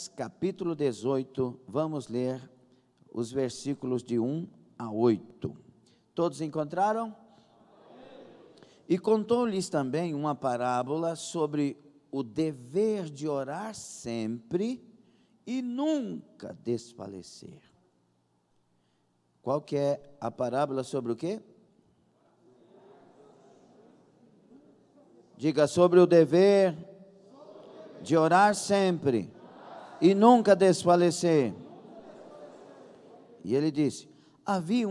capítulo 18, vamos ler os versículos de 1 a 8. Todos encontraram? E contou-lhes também uma parábola sobre o dever de orar sempre e nunca desfalecer. Qual que é a parábola sobre o quê? Diga, sobre o dever de orar sempre e nunca desfalecer. E ele disse: havia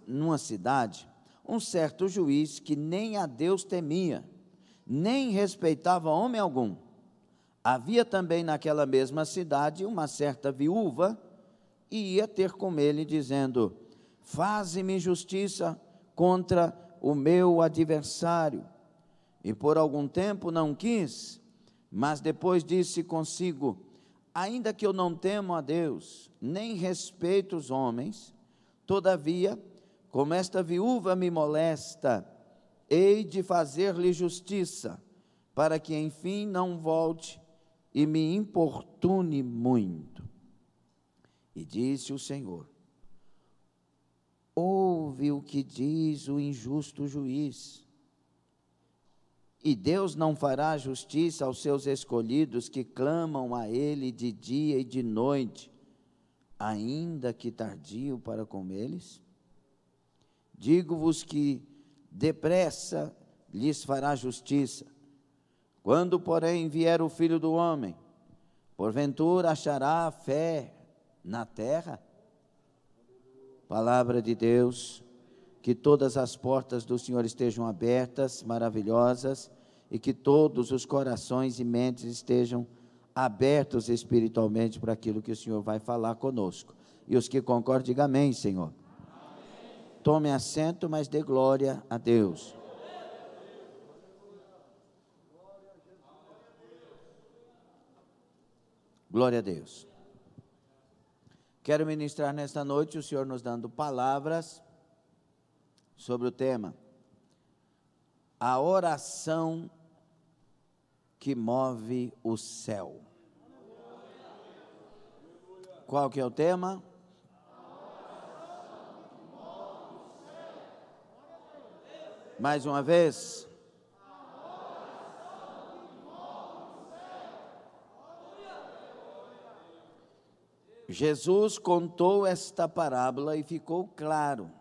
numa cidade um certo juiz que nem a Deus temia, nem respeitava homem algum. Havia também naquela mesma cidade uma certa viúva, e ia ter com ele, dizendo: faze-me justiça contra o meu adversário. E por algum tempo não quis, mas depois disse consigo: ainda que eu não temo a Deus, nem respeito os homens, todavia, como esta viúva me molesta, hei de fazer-lhe justiça, para que enfim não volte e me importune muito. E disse o Senhor: ouve o que diz o injusto juiz. E Deus não fará justiça aos seus escolhidos que clamam a Ele de dia e de noite, ainda que tardio para com eles? Digo-vos que depressa lhes fará justiça. Quando, porém, vier o Filho do Homem, porventura achará fé na terra? Palavra de Deus. Que todas as portas do Senhor estejam abertas, maravilhosas, e que todos os corações e mentes estejam abertos espiritualmente para aquilo que o Senhor vai falar conosco. E os que concordam, digam amém, Senhor. Amém. Tome assento, mas dê glória a Deus. Glória a Deus. Quero ministrar nesta noite, o Senhor nos dando palavras sobre o tema: a oração que move o céu. Qual que é o tema? Mais uma vez. Jesus contou esta parábola e ficou claro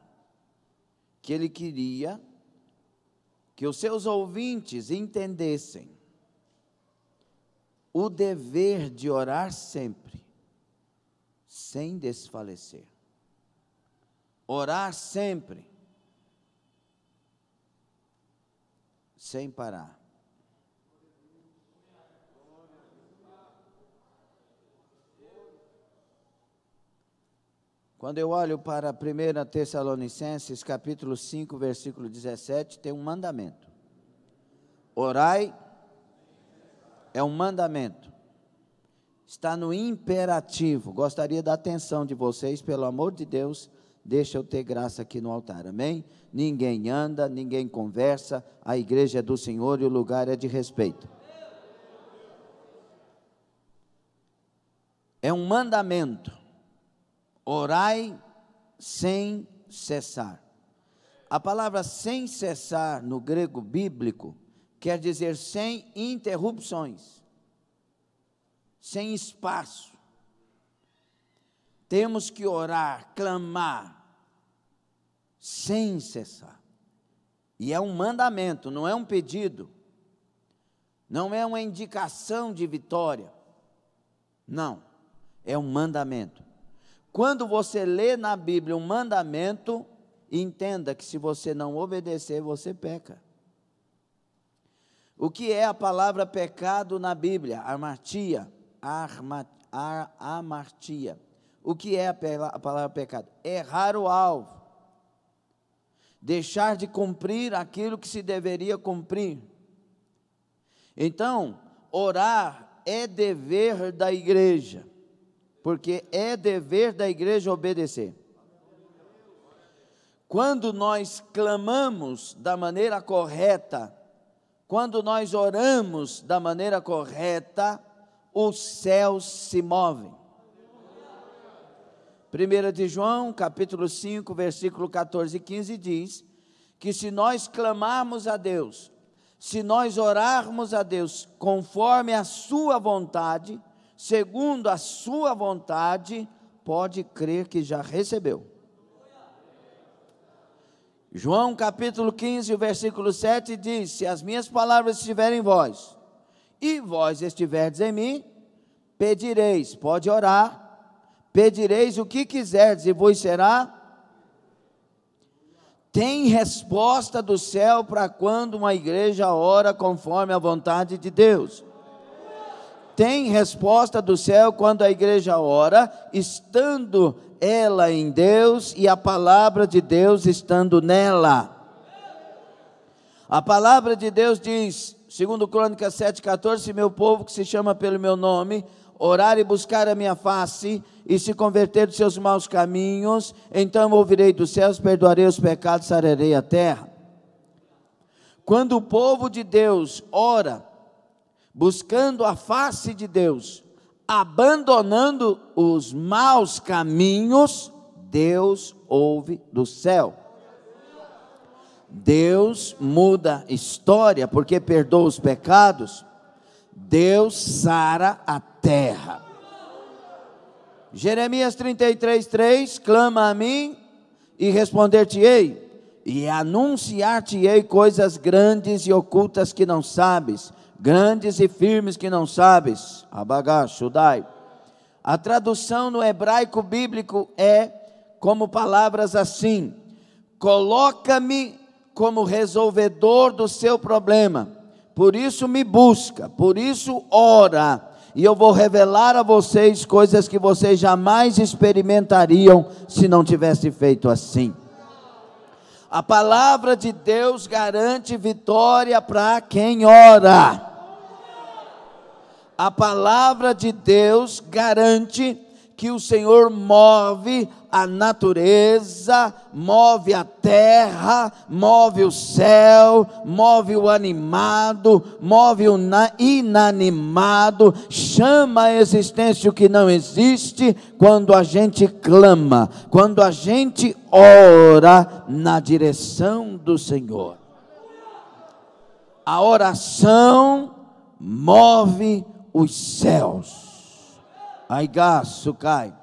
que ele queria que os seus ouvintes entendessem o dever de orar sempre, sem desfalecer. Orar sempre, sem parar. Quando eu olho para 1 Tessalonicenses, capítulo 5, versículo 17, tem um mandamento. Orai é um mandamento. Está no imperativo. Gostaria da atenção de vocês, pelo amor de Deus, deixa eu ter graça aqui no altar, amém? Ninguém anda, ninguém conversa, a igreja é do Senhor e o lugar é de respeito. É um mandamento. Orai sem cessar. A palavra sem cessar no grego bíblico quer dizer sem interrupções, sem espaço. Temos que orar, clamar, sem cessar. E é um mandamento, não é um pedido, não é uma indicação de vitória, não, é um mandamento. Quando você lê na Bíblia um mandamento, entenda que se você não obedecer, você peca. O que é a palavra pecado na Bíblia? Amartia. Amartia. O que é a palavra pecado? Errar o alvo. Deixar de cumprir aquilo que se deveria cumprir. Então, orar é dever da igreja. Porque é dever da igreja obedecer. Quando nós clamamos da maneira correta, quando nós oramos da maneira correta, os céus se movem. 1 de João, capítulo 5, versículo 14 e 15 diz que se nós clamarmos a Deus, se nós orarmos a Deus conforme a sua vontade, segundo a sua vontade, pode crer que já recebeu. João capítulo 15, versículo 7 diz: se as minhas palavras estiverem em vós, e vós estiverdes em mim, pedireis, pode orar, pedireis o que quiserdes e vos será. Tem resposta do céu para quando uma igreja ora conforme a vontade de Deus. Tem resposta do céu quando a igreja ora, estando ela em Deus e a palavra de Deus estando nela. A palavra de Deus diz, segundo Crônicas 7,14, se meu povo que se chama pelo meu nome, orar e buscar a minha face, e se converter dos seus maus caminhos, então eu ouvirei dos céus, perdoarei os pecados, sararei a terra. Quando o povo de Deus ora, buscando a face de Deus, abandonando os maus caminhos, Deus ouve do céu. Deus muda história, porque perdoa os pecados. Deus sara a terra. Jeremias 33:3, clama a mim e responder-te-ei, e anunciar-te-ei coisas grandes e ocultas que não sabes, grandes e firmes que não sabes. Abagashudai. A tradução no hebraico bíblico é como palavras assim: coloca-me como resolvedor do seu problema, por isso me busca, por isso ora, e eu vou revelar a vocês coisas que vocês jamais experimentariam se não tivesse feito assim. A palavra de Deus garante vitória para quem ora. A palavra de Deus garante que o Senhor move a natureza, move a terra, move o céu, move o animado, move o inanimado, chama a existência o que não existe, quando a gente clama, quando a gente ora na direção do Senhor. A oração move os céus. Aigaçucai.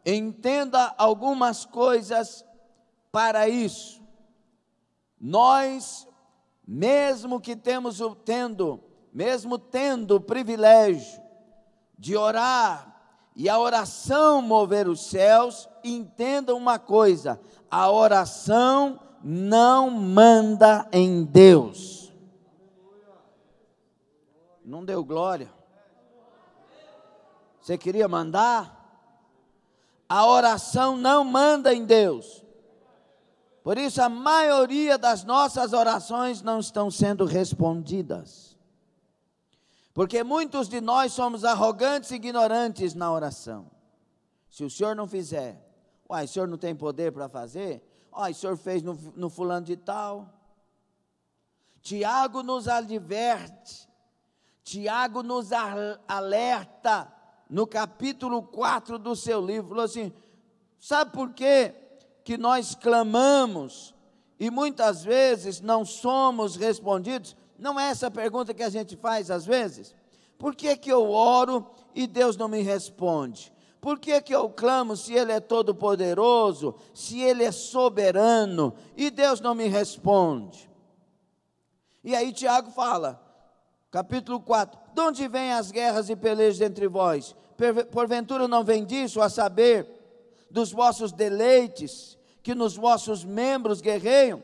Entenda algumas coisas para isso. Nós, mesmo tendo o privilégio de orar e a oração mover os céus, entenda uma coisa: a oração não manda em Deus. Não deu glória? Você queria mandar? A oração não manda em Deus. Por isso a maioria das nossas orações não estão sendo respondidas. Porque muitos de nós somos arrogantes e ignorantes na oração. Se o Senhor não fizer, o Senhor não tem poder para fazer? O Senhor fez no fulano de tal. Tiago nos adverte, Tiago nos alerta, no capítulo 4 do seu livro, falou assim: sabe por quê que nós clamamos e muitas vezes não somos respondidos? Não é essa a pergunta que a gente faz às vezes? Por que que eu oro e Deus não me responde? Por que que eu clamo se Ele é todo poderoso, se Ele é soberano e Deus não me responde? E aí Tiago fala, capítulo 4, de onde vêm as guerras e pelejas entre vós? Porventura não vem disso, a saber, dos vossos deleites, que nos vossos membros guerreiam?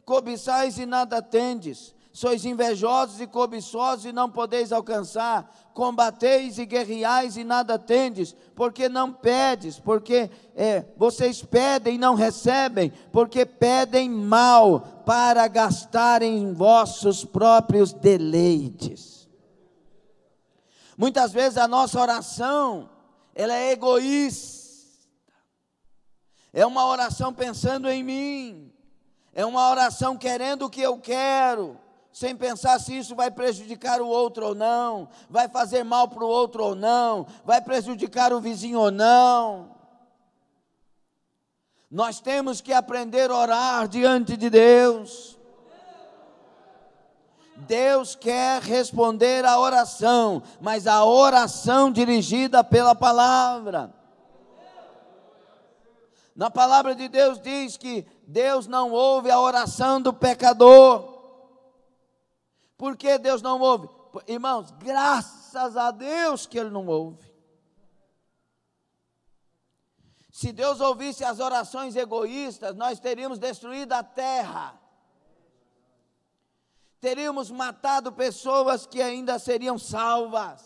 Cobiçais e nada tendes, sois invejosos e cobiçosos e não podeis alcançar, combateis e guerreais e nada tendes, porque não pedes, porque vocês pedem e não recebem, porque pedem mal, para gastarem em vossos próprios deleites. Muitas vezes a nossa oração, ela é egoísta, é uma oração pensando em mim, é uma oração querendo o que eu quero, sem pensar se isso vai prejudicar o outro ou não, vai fazer mal para o outro ou não, vai prejudicar o vizinho ou não. Nós temos que aprender a orar diante de Deus. Deus quer responder à oração, mas a oração dirigida pela palavra. Na palavra de Deus diz que Deus não ouve a oração do pecador. Por que Deus não ouve? Irmãos, graças a Deus que Ele não ouve. Se Deus ouvisse as orações egoístas, nós teríamos destruído a terra. Teríamos matado pessoas que ainda seriam salvas.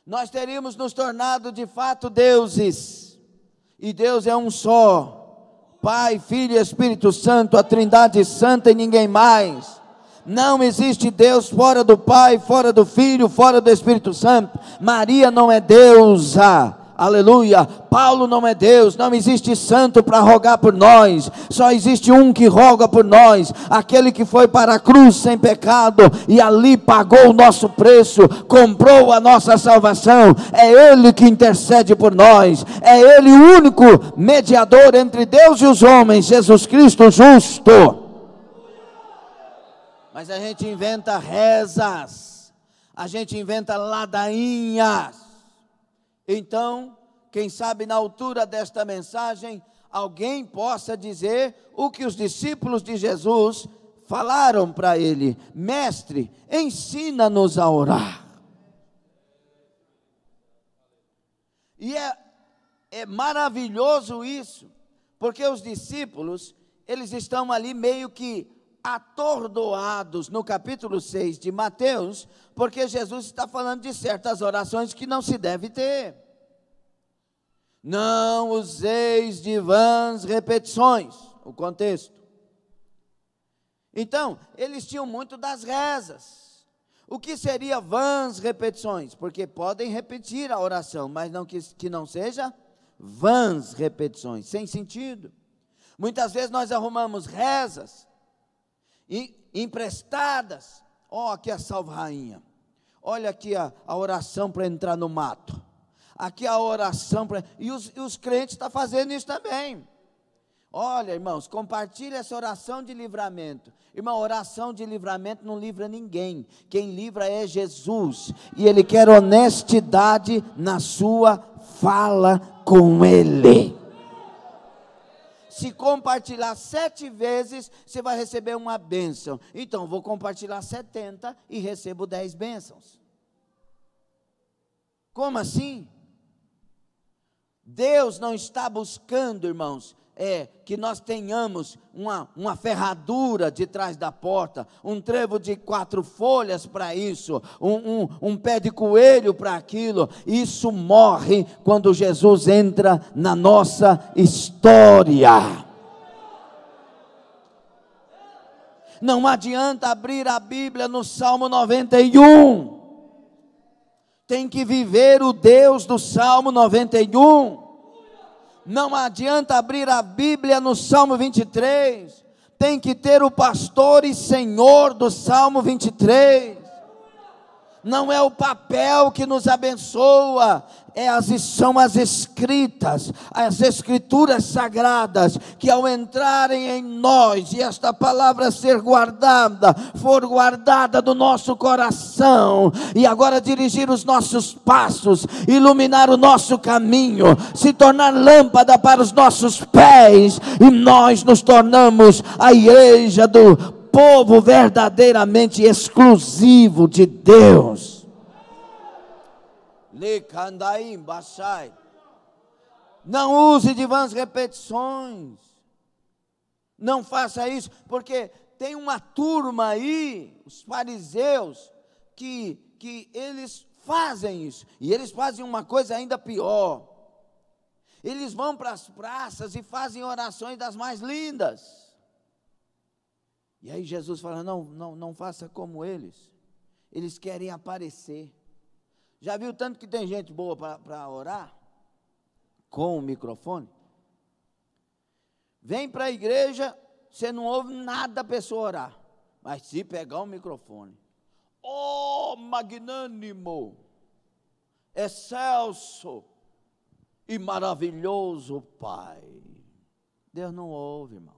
Nós teríamos nos tornado de fato deuses. E Deus é um só. Pai, Filho e Espírito Santo, a Trindade Santa e ninguém mais. Não existe Deus fora do Pai, fora do Filho, fora do Espírito Santo. Maria não é deusa. Aleluia. Paulo não é Deus, não existe santo para rogar por nós, só existe um que roga por nós, aquele que foi para a cruz sem pecado, e ali pagou o nosso preço, comprou a nossa salvação, é Ele que intercede por nós, é Ele o único mediador entre Deus e os homens, Jesus Cristo justo. Mas a gente inventa rezas, a gente inventa ladainhas. Então, quem sabe na altura desta mensagem, alguém possa dizer o que os discípulos de Jesus falaram para ele: mestre, ensina-nos a orar. E é maravilhoso isso, porque os discípulos, eles estão ali meio que atordoados no capítulo 6 de Mateus, porque Jesus está falando de certas orações que não se deve ter. Não useis de vãs repetições, o contexto. Então, eles tinham muito das rezas. O que seria vãs repetições? Porque podem repetir a oração, mas não que não seja vãs repetições, sem sentido. Muitas vezes nós arrumamos rezas emprestadas. Aqui a salve rainha, olha aqui a oração para entrar no mato, aqui a oração para... E os crentes estão fazendo isso também. Olha, irmãos, compartilhe essa oração de livramento. Irmão, oração de livramento não livra ninguém, quem livra é Jesus, e Ele quer honestidade na sua fala com Ele. Se compartilhar 7 vezes, você vai receber uma bênção. Então, vou compartilhar 70 e recebo 10 bênçãos. Como assim? Deus não está buscando, irmãos, que nós tenhamos uma ferradura de trás da porta, um trevo de 4 folhas para isso, um pé de coelho para aquilo. Isso morre quando Jesus entra na nossa história. Não adianta abrir a Bíblia no Salmo 91, tem que viver o Deus do Salmo 91. Não adianta abrir a Bíblia no Salmo 23, tem que ter o pastor e Senhor do Salmo 23. Não é o papel que nos abençoa, são as escritas, as escrituras sagradas, que ao entrarem em nós, e esta palavra for guardada do nosso coração, e agora dirigir os nossos passos, iluminar o nosso caminho, se tornar lâmpada para os nossos pés, e nós nos tornamos a igreja do povo verdadeiramente exclusivo de Deus. Não use de vãs repetições. Não faça isso, porque tem uma turma aí, os fariseus, que eles fazem isso. E eles fazem uma coisa ainda pior. Eles vão para as praças e fazem orações das mais lindas. E aí Jesus fala: não faça como eles. Eles querem aparecer. Já viu tanto que tem gente boa para orar? Com o microfone? Vem para a igreja, você não ouve nada a pessoa orar. Mas se pegar o microfone, oh, magnânimo, excelso e maravilhoso Pai. Deus não ouve, irmão.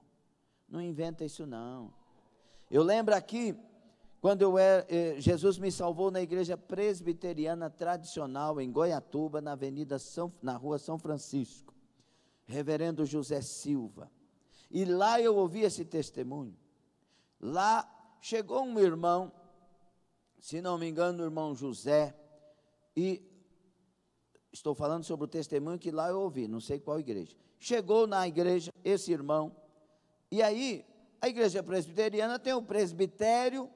Não inventa isso não. Eu lembro aqui, quando Jesus me salvou na igreja presbiteriana tradicional em Goiatuba, na rua São Francisco, reverendo José Silva. E lá eu ouvi esse testemunho. Lá chegou um irmão, se não me engano, o irmão José, e estou falando sobre o testemunho que lá eu ouvi, não sei qual igreja. Chegou na igreja esse irmão, e aí a igreja presbiteriana tem o presbitério,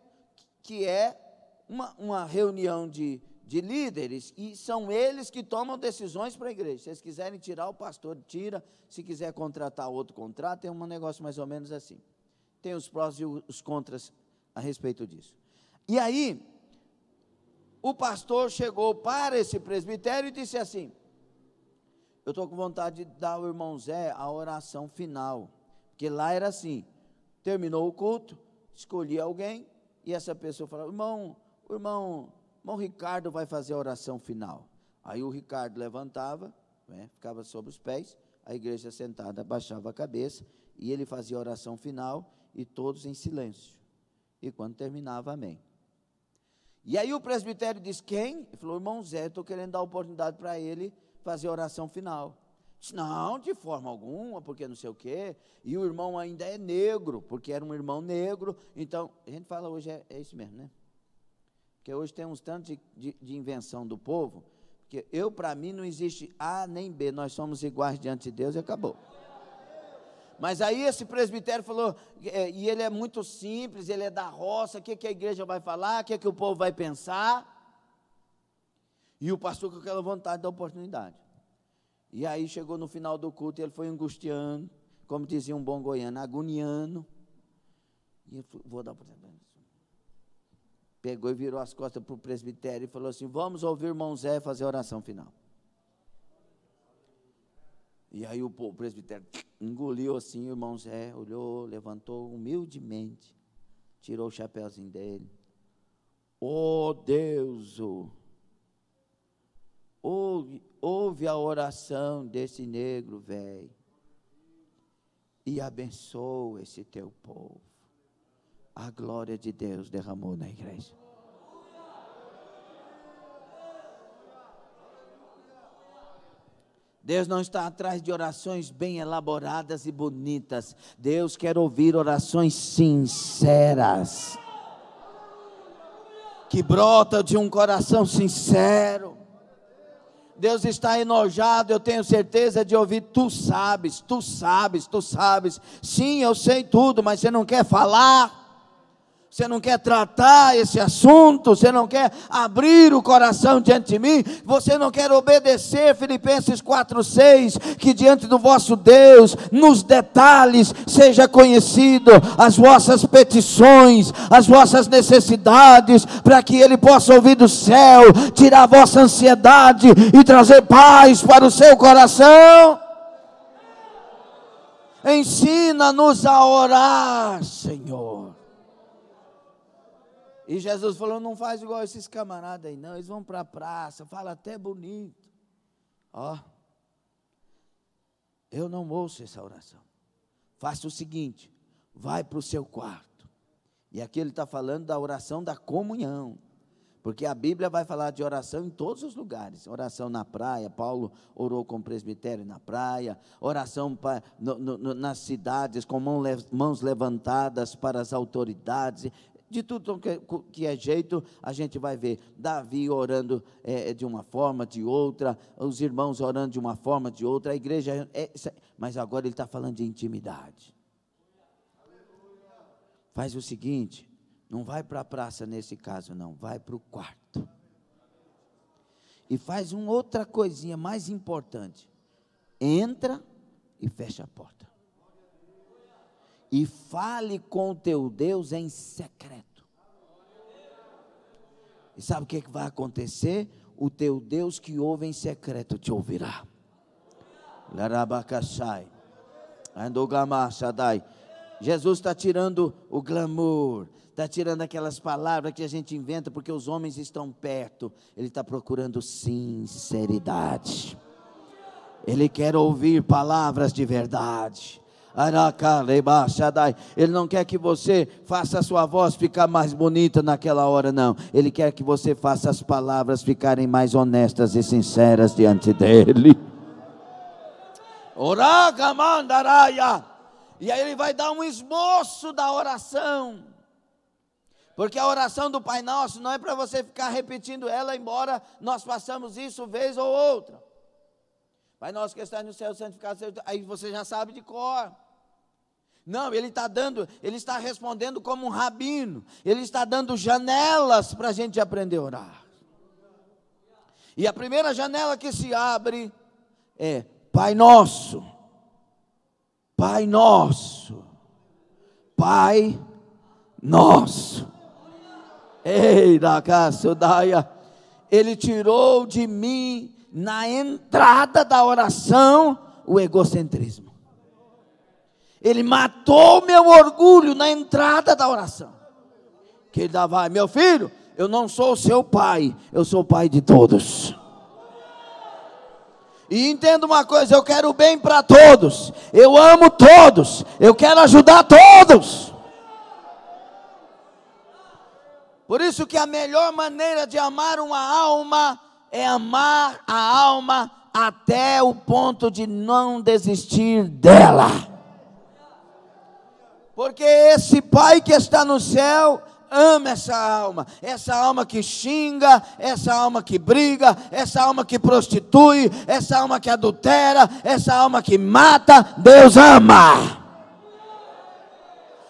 que é uma reunião de líderes, e são eles que tomam decisões para a igreja. Se eles quiserem tirar o pastor, tira. Se quiser contratar outro, contrata. É um negócio mais ou menos assim. Tem os prós e os contras a respeito disso. E aí, o pastor chegou para esse presbitério e disse assim: eu estou com vontade de dar ao irmão Zé a oração final. Porque lá era assim, terminou o culto, escolhia alguém, e essa pessoa falava: o irmão Ricardo vai fazer a oração final. Aí o Ricardo levantava, ficava sobre os pés, a igreja sentada baixava a cabeça, e ele fazia a oração final, e todos em silêncio. E quando terminava, amém. E aí o presbitério disse: quem? Ele falou: irmão Zé, estou querendo dar a oportunidade para ele fazer a oração final. Disse: não, de forma alguma, porque não sei o quê. E o irmão ainda é negro, porque era um irmão negro. Então, a gente fala hoje, é isso mesmo, né? Porque hoje tem uns tantos de invenção do povo, que para mim, não existe A nem B, nós somos iguais diante de Deus e acabou. Mas aí esse presbitério falou, e ele é muito simples, ele é da roça, o que a igreja vai falar, o que o povo vai pensar. E o pastor com aquela vontade da oportunidade. E aí chegou no final do culto, ele foi angustiando, como dizia um bom goiano, agoniando. E ele falou: vou dar oportunidade. Pegou e virou as costas para o presbitério e falou assim: vamos ouvir o irmão Zé fazer a oração final. E aí o presbitério engoliu assim, o irmão Zé olhou, levantou humildemente, tirou o chapéuzinho dele. Oh Deus, ouve a oração desse negro velho e abençoa esse teu povo. A glória de Deus derramou na igreja. Deus não está atrás de orações bem elaboradas e bonitas. Deus quer ouvir orações sinceras, que brotam de um coração sincero. Deus está enojado, eu tenho certeza de ouvir: tu sabes, tu sabes, tu sabes. Sim, eu sei tudo, mas você não quer falar. Você não quer tratar esse assunto, você não quer abrir o coração diante de mim, você não quer obedecer. Filipenses 4:6, que diante do vosso Deus, nos detalhes, seja conhecido as vossas petições, as vossas necessidades, para que Ele possa ouvir do céu, tirar a vossa ansiedade e trazer paz para o seu coração. Ensina-nos a orar, Senhor. E Jesus falou: não faz igual esses camaradas aí não, eles vão para a praça, fala até bonito. Eu não ouço essa oração. Faça o seguinte, vai para o seu quarto. E aqui ele está falando da oração da comunhão, porque a Bíblia vai falar de oração em todos os lugares. Oração na praia, Paulo orou com o presbitério na praia. Oração nas cidades, com mãos levantadas para as autoridades. De tudo que é jeito, a gente vai ver Davi orando de uma forma, de outra, os irmãos orando de uma forma, de outra, a igreja, mas agora ele está falando de intimidade. Faz o seguinte, não vai para a praça nesse caso não, vai para o quarto. E faz uma outra coisinha mais importante, entra e fecha a porta. E fale com o teu Deus em secreto. E sabe o que vai acontecer? O teu Deus que ouve em secreto te ouvirá. Larabacachai, Andogama Shaddai. Jesus está tirando o glamour, está tirando aquelas palavras que a gente inventa porque os homens estão perto. Ele está procurando sinceridade. Ele quer ouvir palavras de verdade. Ele não quer que você faça a sua voz ficar mais bonita naquela hora, não. Ele quer que você faça as palavras ficarem mais honestas e sinceras diante dele. E aí ele vai dar um esboço da oração. Porque a oração do Pai Nosso não é para você ficar repetindo ela, embora nós façamos isso vez ou outra. Pai Nosso que está no céu, santificado seja, aí você já sabe de cor. Não, ele está respondendo como um rabino. Ele está dando janelas para a gente aprender a orar. E a primeira janela que se abre é: Pai Nosso, Pai Nosso, Pai Nosso. Ei, Rakasodaia, Ele tirou de mim, na entrada da oração, o egocentrismo. Ele matou meu orgulho na entrada da oração. Que ele dava: meu filho, eu não sou o seu pai, eu sou o pai de todos. E entenda uma coisa, eu quero o bem para todos, eu amo todos, eu quero ajudar todos. Por isso que a melhor maneira de amar uma alma é amar a alma até o ponto de não desistir dela. Porque esse Pai que está no céu ama essa alma que xinga, essa alma que briga, essa alma que prostitui, essa alma que adultera, essa alma que mata. Deus ama.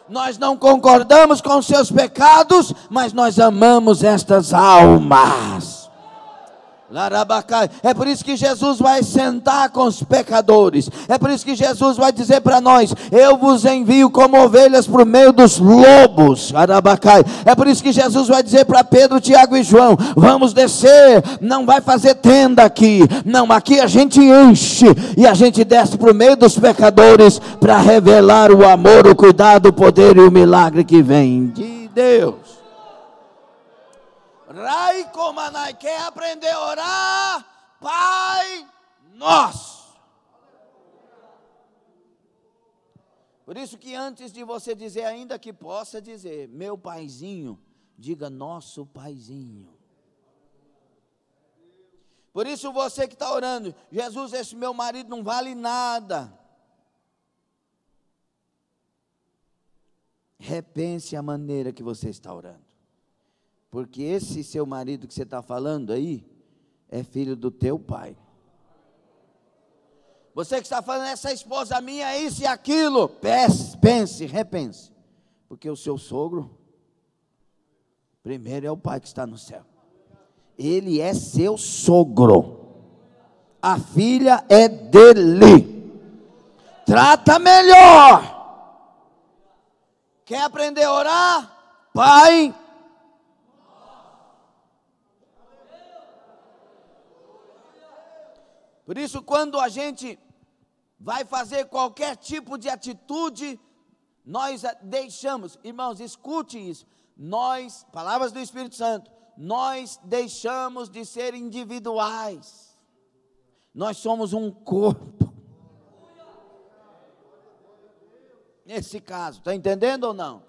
Nós não concordamos com seus pecados, mas nós amamos estas almas. É por isso que Jesus vai sentar com os pecadores. É por isso que Jesus vai dizer para nós: eu vos envio como ovelhas para o meio dos lobos. É por isso que Jesus vai dizer para Pedro, Tiago e João: vamos descer, não vai fazer tenda aqui. Não, aqui a gente enche e a gente desce para o meio dos pecadores para revelar o amor, o cuidado, o poder e o milagre que vem de Deus. Quer aprender a orar? Pai Nosso. Por isso que antes de você dizer, ainda que possa dizer meu paizinho, diga nosso paizinho. Por isso você que está orando: Jesus, esse meu marido não vale nada. Repense a maneira que você está orando. Porque esse seu marido que você está falando aí, é filho do teu pai. Você que está falando, essa esposa minha é isso e aquilo, pense, repense. Porque o seu sogro, primeiro é o Pai que está no céu. Ele é seu sogro. A filha é dele. Trata melhor. Quer aprender a orar? Pai. Por isso, quando a gente vai fazer qualquer tipo de atitude, nós deixamos, irmãos, escute isso, nós, palavras do Espírito Santo, nós deixamos de ser individuais, nós somos um corpo. Nesse caso, está entendendo ou não?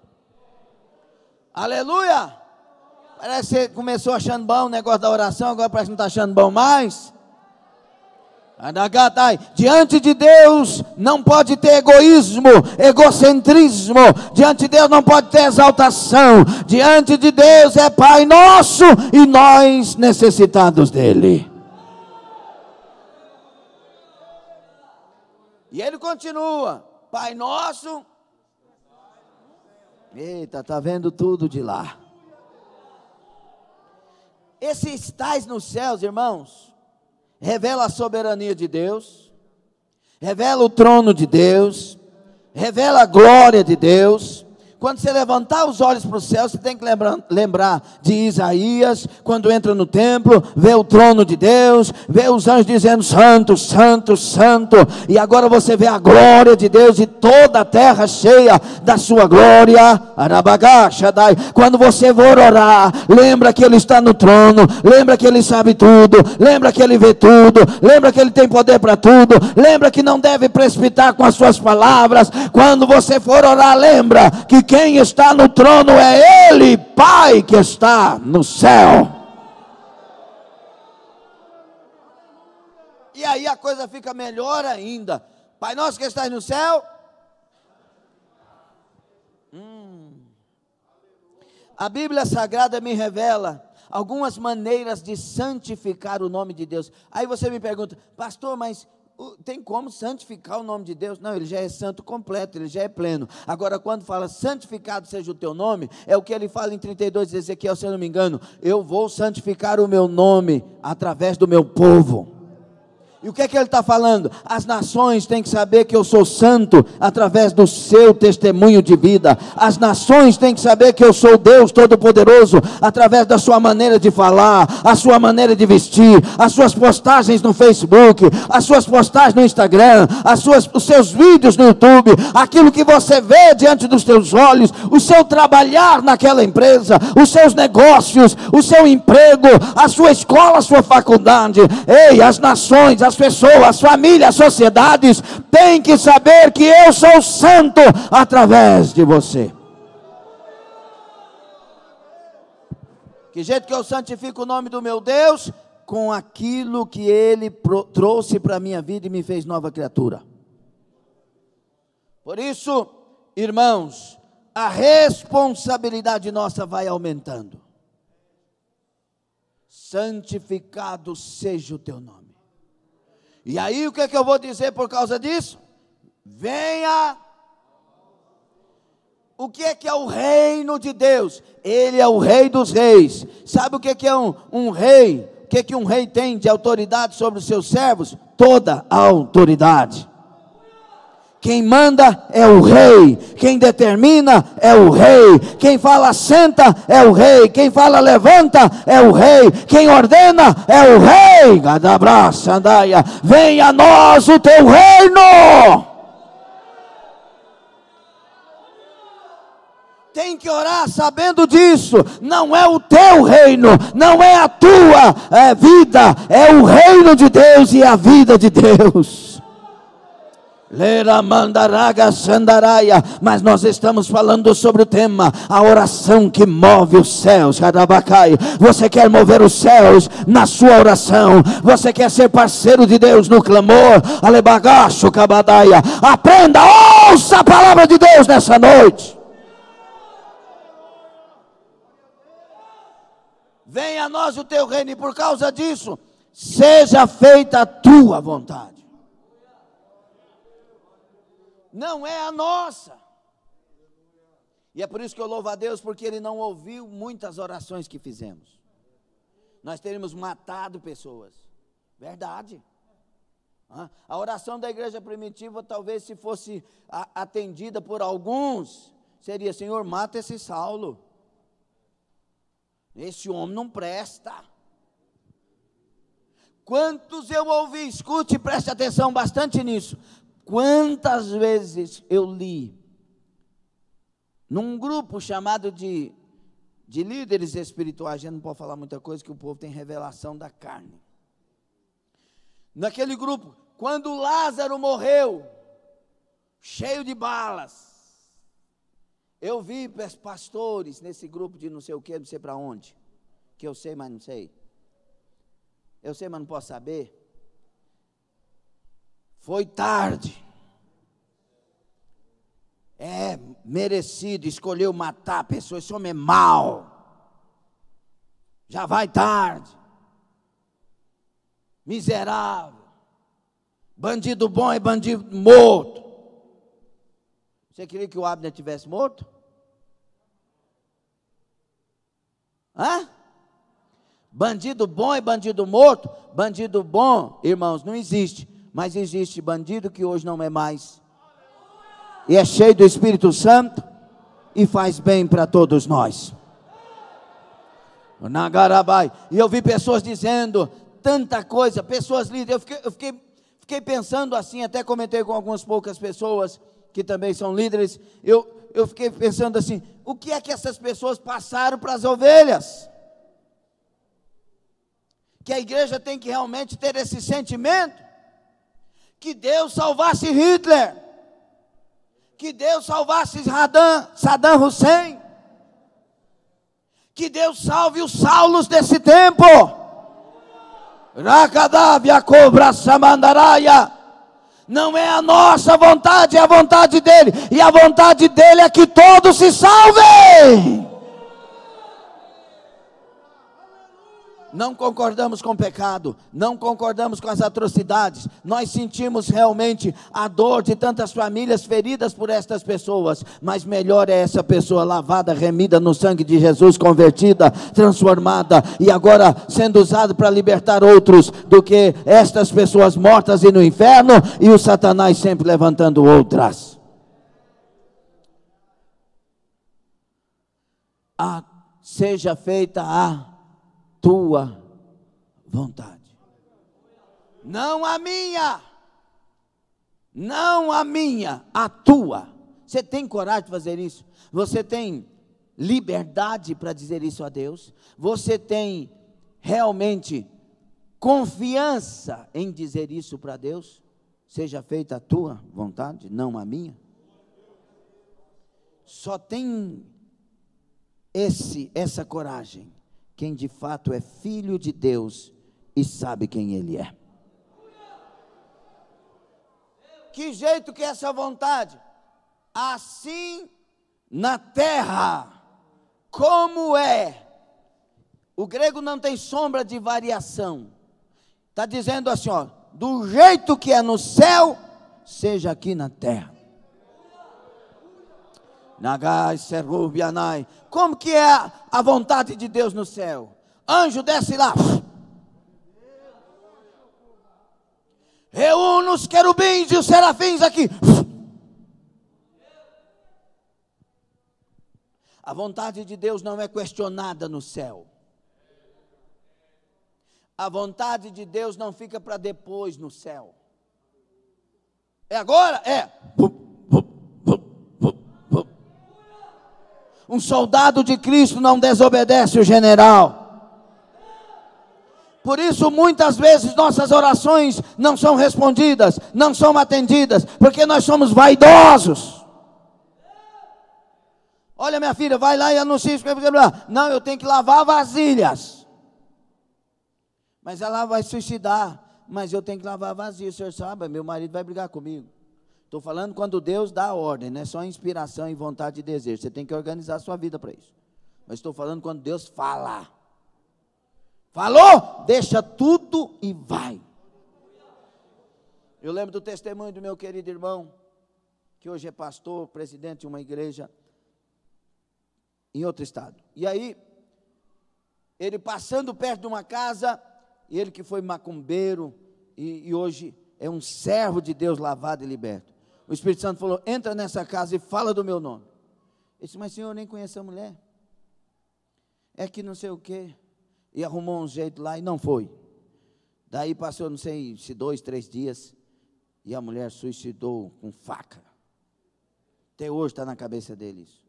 Aleluia! Parece que você começou achando bom o negócio da oração, agora parece que não está achando bom mais. Diante de Deus não pode ter egoísmo, egocentrismo. Diante de Deus não pode ter exaltação. Diante de Deus é Pai Nosso e nós necessitados dele. E ele continua: Pai Nosso. Eita, está vendo tudo de lá. Esse estais nos céus, irmãos, revela a soberania de Deus, revela o trono de Deus, revela a glória de Deus. quando você levantar os olhos para o céu, você tem que lembrar de Isaías, quando entra no templo, vê o trono de Deus, vê os anjos dizendo santo, santo, santo, e agora você vê a glória de Deus e toda a terra cheia da sua glória. Quando você for orar, lembra que Ele está no trono, lembra que Ele sabe tudo, lembra que Ele vê tudo, lembra que Ele tem poder para tudo, lembra que não deve precipitar com as suas palavras. Quando você for orar, lembra que quem está no trono é Ele, Pai, que está no céu. E aí a coisa fica melhor ainda. Pai nosso que estás no céu. A Bíblia Sagrada me revela algumas maneiras de santificar o nome de Deus. Aí você me pergunta, pastor, mas tem como santificar o nome de Deus? Não, Ele já é santo completo, Ele já é pleno. Agora, quando fala santificado seja o teu nome, é o que Ele fala em 32 de Ezequiel, se eu não me engano: eu vou santificar o meu nome através do meu povo. E o que é que ele está falando? As nações têm que saber que eu sou santo através do seu testemunho de vida. As nações têm que saber que eu sou Deus Todo-Poderoso através da sua maneira de falar, a sua maneira de vestir, as suas postagens no Facebook, as suas postagens no Instagram, os seus vídeos no YouTube, aquilo que você vê diante dos teus olhos, o seu trabalhar naquela empresa, os seus negócios, o seu emprego, a sua escola, a sua faculdade. Ei, as nações, as pessoas, as famílias, as sociedades têm que saber que eu sou santo através de você. Que jeito que eu santifico o nome do meu Deus? Com aquilo que Ele trouxe para a minha vida e me fez nova criatura. Por isso, irmãos, a responsabilidade nossa vai aumentando. Santificado seja o teu nome. E aí o que é que eu vou dizer por causa disso? Venha. O que é o reino de Deus? Ele é o rei dos reis. Sabe o que é um rei? O que um rei tem de autoridade sobre os seus servos? Toda a autoridade. Quem manda é o rei, quem determina é o rei, quem fala senta é o rei, quem fala levanta é o rei, quem ordena é o rei. Venha a nós o teu reino. Tem que orar sabendo disso. Não é o teu reino, não é a tua vida, é o reino de Deus e a vida de Deus. Mas nós estamos falando sobre o tema, a oração que move os céus. Você quer mover os céus na sua oração? Você quer ser parceiro de Deus no clamor? Aprenda, ouça a palavra de Deus nessa noite. Venha a nós o teu reino, e por causa disso, seja feita a tua vontade. Não é a nossa. E é por isso que eu louvo a Deus, porque Ele não ouviu muitas orações que fizemos. Nós teríamos matado pessoas. Verdade. A oração da igreja primitiva, talvez se fosse atendida por alguns, seria: Senhor, mata esse Saulo. Esse homem não presta. Quantos eu ouvi? Escute, preste atenção bastante nisso. Quantas vezes eu li num grupo chamado de líderes espirituais, a gente não pode falar muita coisa, que o povo tem revelação da carne. Naquele grupo, quando Lázaro morreu, cheio de balas, eu vi pastores nesse grupo de não sei o que, não sei para onde, que eu sei, mas não sei. Eu sei, mas não posso saber. Foi tarde. É merecido, escolheu matar a pessoa. Esse homem é mau. Já vai tarde. Miserável. Bandido bom é bandido morto. Você queria que o Abner tivesse morto? Bandido bom é bandido morto? Bandido bom, irmãos, não existe. Mas existe bandido que hoje não é mais, e é cheio do Espírito Santo, e faz bem para todos nós. Nagarabai. E eu vi pessoas dizendo tanta coisa, pessoas líderes. Eu fiquei pensando assim, até comentei com algumas poucas pessoas que também são líderes. Eu fiquei pensando assim: o que é que essas pessoas passaram para as ovelhas? Que a igreja tem que realmente ter esse sentimento, que Deus salvasse Hitler, que Deus salvasse Saddam Hussein, que Deus salve os Saulos desse tempo. Rakadavia cobra samandaraia. Não é a nossa vontade, é a vontade dele, e a vontade dele é que todos se salvem. Não concordamos com o pecado, não concordamos com as atrocidades. Nós sentimos realmente a dor de tantas famílias feridas por estas pessoas, mas melhor é essa pessoa lavada, remida no sangue de Jesus, convertida, transformada e agora sendo usada para libertar outros, do que estas pessoas mortas e no inferno e o Satanás sempre levantando outras. Seja feita a tua vontade, não a minha, não a minha, a tua. Você tem coragem de fazer isso? Você tem liberdade para dizer isso a Deus? Você tem realmente confiança em dizer isso para Deus? Seja feita a tua vontade, não a minha. Só tem essa coragem quem de fato é filho de Deus e sabe quem Ele é. Que jeito que é essa vontade? Assim na terra, como é. O grego não tem sombra de variação. Está dizendo assim, ó, do jeito que é no céu, seja aqui na terra. Nagai, Serubianai. Como que é a vontade de Deus no céu? Anjo desce lá, reúne os querubins e os serafins aqui. A vontade de Deus não é questionada no céu. A vontade de Deus não fica para depois no céu. É agora? É. Um soldado de Cristo não desobedece o general. Por isso muitas vezes nossas orações não são respondidas, não são atendidas, porque nós somos vaidosos. Olha, minha filha, vai lá e anuncia isso. Não, eu tenho que lavar vasilhas. Mas ela vai suicidar. Mas eu tenho que lavar vasilhas, o senhor sabe, meu marido vai brigar comigo. Estou falando quando Deus dá a ordem, não é só inspiração e vontade e desejo. Você tem que organizar a sua vida para isso. Mas estou falando quando Deus fala. Falou? Deixa tudo e vai. Eu lembro do testemunho do meu querido irmão, que hoje é pastor, presidente de uma igreja em outro estado. E aí, ele passando perto de uma casa, ele que foi macumbeiro e hoje é um servo de Deus lavado e liberto. O Espírito Santo falou: entra nessa casa e fala do meu nome. Ele disse: mas senhor, eu nem conheço a mulher. É que não sei o quê. E arrumou um jeito lá e não foi. Daí passou, não sei se 2, 3 dias, e a mulher suicidou com faca. Até hoje está na cabeça dele isso.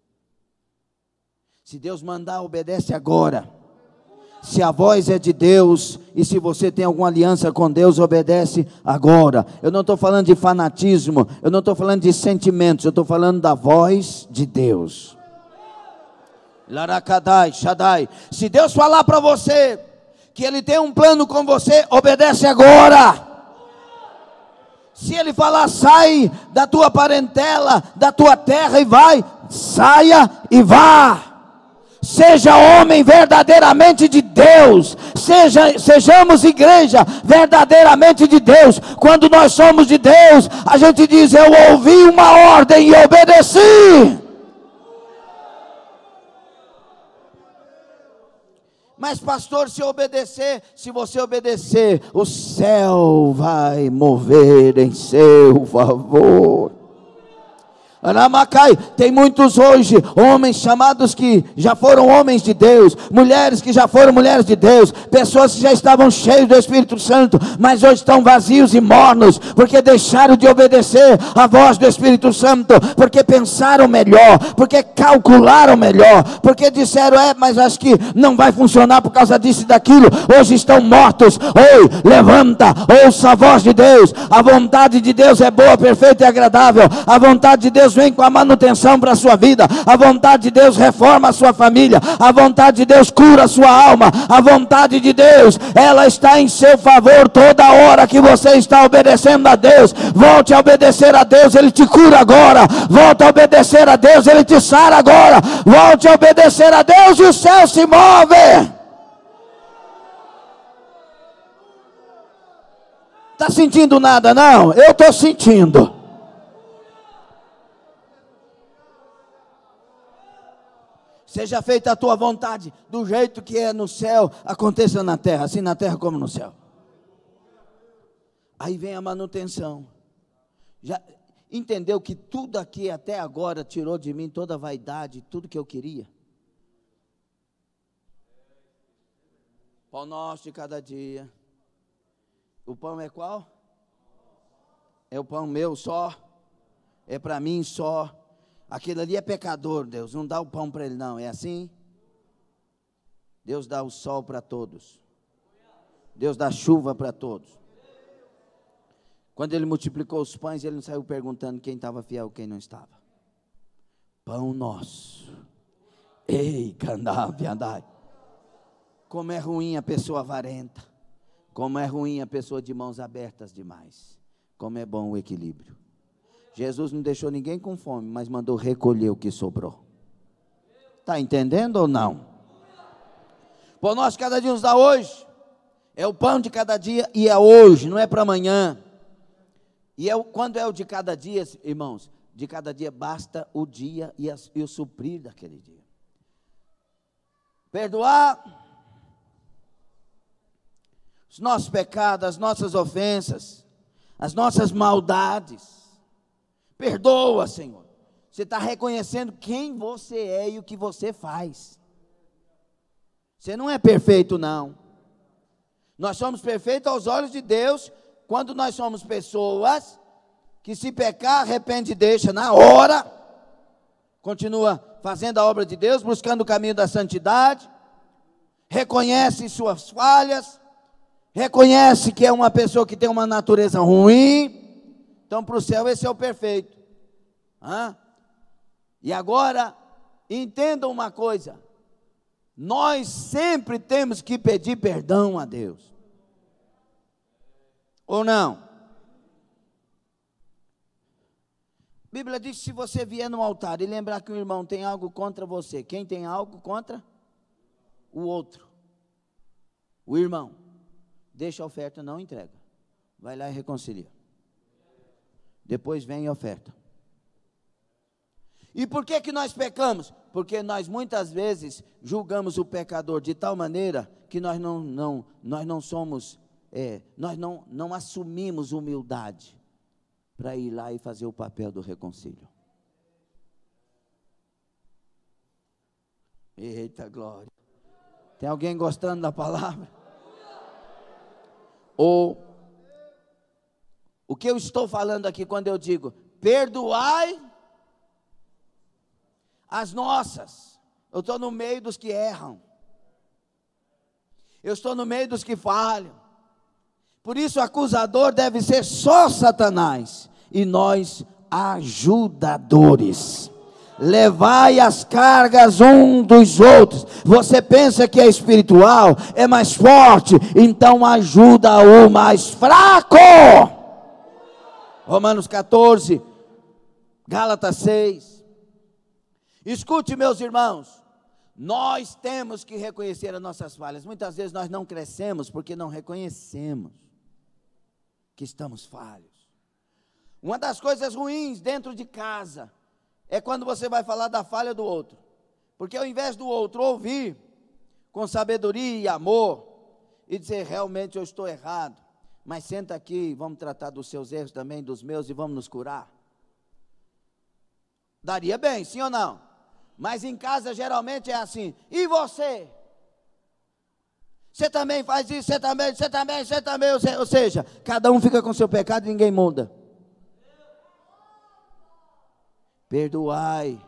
Se Deus mandar, obedece agora. Se a voz é de Deus, e se você tem alguma aliança com Deus, obedece agora. Eu não estou falando de fanatismo, eu não estou falando de sentimentos, eu estou falando da voz de Deus. Larakadai, Shaddai. Se Deus falar para você que Ele tem um plano com você, obedece agora. Se Ele falar: sai da tua parentela, da tua terra e vai, saia e vá. Seja homem verdadeiramente de Deus. Sejamos igreja verdadeiramente de Deus. Quando nós somos de Deus, a gente diz: eu ouvi uma ordem e obedeci. Mas pastor, se você obedecer, o céu vai mover em seu favor. Ramacai, tem muitos hoje, homens chamados que já foram homens de Deus, mulheres que já foram mulheres de Deus, pessoas que já estavam cheios do Espírito Santo, mas hoje estão vazios e mornos, porque deixaram de obedecer a voz do Espírito Santo, porque pensaram melhor, porque calcularam melhor, porque disseram, mas acho que não vai funcionar por causa disso e daquilo. Hoje estão mortos. Oi, levanta, ouça a voz de Deus. A vontade de Deus é boa, perfeita e agradável. A vontade de Deus vem com a manutenção para a sua vida. A vontade de Deus reforma a sua família. A vontade de Deus cura a sua alma. A vontade de Deus, ela está em seu favor toda hora que você está obedecendo a Deus. Volte a obedecer a Deus, Ele te cura agora. Volta a obedecer a Deus, Ele te sara agora. Volte a obedecer a Deus e o céu se move. Está sentindo nada não? Eu estou sentindo. Seja feita a tua vontade, do jeito que é no céu, aconteça na terra, assim na terra como no céu. Aí vem a manutenção. Já entendeu que tudo aqui até agora tirou de mim toda a vaidade, tudo que eu queria? Pão nosso de cada dia. O pão é qual? É o pão meu só? É para mim só? Aquele ali é pecador, Deus, não dá o pão para ele não, é assim? Deus dá o sol para todos. Deus dá chuva para todos. Quando Ele multiplicou os pães, Ele não saiu perguntando quem estava fiel, quem não estava. Pão nosso. Ei, candavi, andai. Como é ruim a pessoa avarenta. Como é ruim a pessoa de mãos abertas demais. Como é bom o equilíbrio. Jesus não deixou ninguém com fome, mas mandou recolher o que sobrou. Está entendendo ou não? Por nós cada dia nos dá hoje. É o pão de cada dia e é hoje, não é para amanhã. E quando é o de cada dia, irmãos, de cada dia basta o dia e o suprir daquele dia. Perdoar os nossos pecados, as nossas ofensas, as nossas maldades. Perdoa, Senhor. Você está reconhecendo quem você é e o que você faz. Você não é perfeito, não. Nós somos perfeitos aos olhos de Deus quando nós somos pessoas que, se pecar, arrepende e deixa na hora, continua fazendo a obra de Deus, buscando o caminho da santidade, reconhece suas falhas, reconhece que é uma pessoa que tem uma natureza ruim. Então, para o céu, esse é o perfeito. E agora, entendam uma coisa: nós sempre temos que pedir perdão a Deus. Ou não? A Bíblia diz que se você vier no altar e lembrar que o irmão tem algo contra você, quem tem algo contra? O outro. O irmão. Deixa a oferta, não entrega. Vai lá e reconcilia. Depois vem a oferta. E por que nós pecamos? Porque nós muitas vezes julgamos o pecador de tal maneira que nós não somos, nós não assumimos humildade para ir lá e fazer o papel do reconcílio. Eita glória! Tem alguém gostando da palavra? Ou o que eu estou falando aqui quando eu digo perdoai as nossas? Eu estou no meio dos que erram. Eu estou no meio dos que falham. Por isso o acusador deve ser só Satanás e nós ajudadores. Levai as cargas um dos outros. Você pensa que é espiritual, é mais forte, então ajuda o mais fraco. Romanos 14, Gálatas 6. Escute, meus irmãos, nós temos que reconhecer as nossas falhas. Muitas vezes nós não crescemos porque não reconhecemos que estamos falhos. Uma das coisas ruins dentro de casa é quando você vai falar da falha do outro, porque ao invés do outro ouvir com sabedoria e amor e dizer realmente eu estou errado, mas senta aqui, vamos tratar dos seus erros também, dos meus, e vamos nos curar. Daria bem, sim ou não? Mas em casa geralmente é assim. E você? Você também faz isso, você também. Ou seja, cada um fica com seu pecado e ninguém muda. Perdoai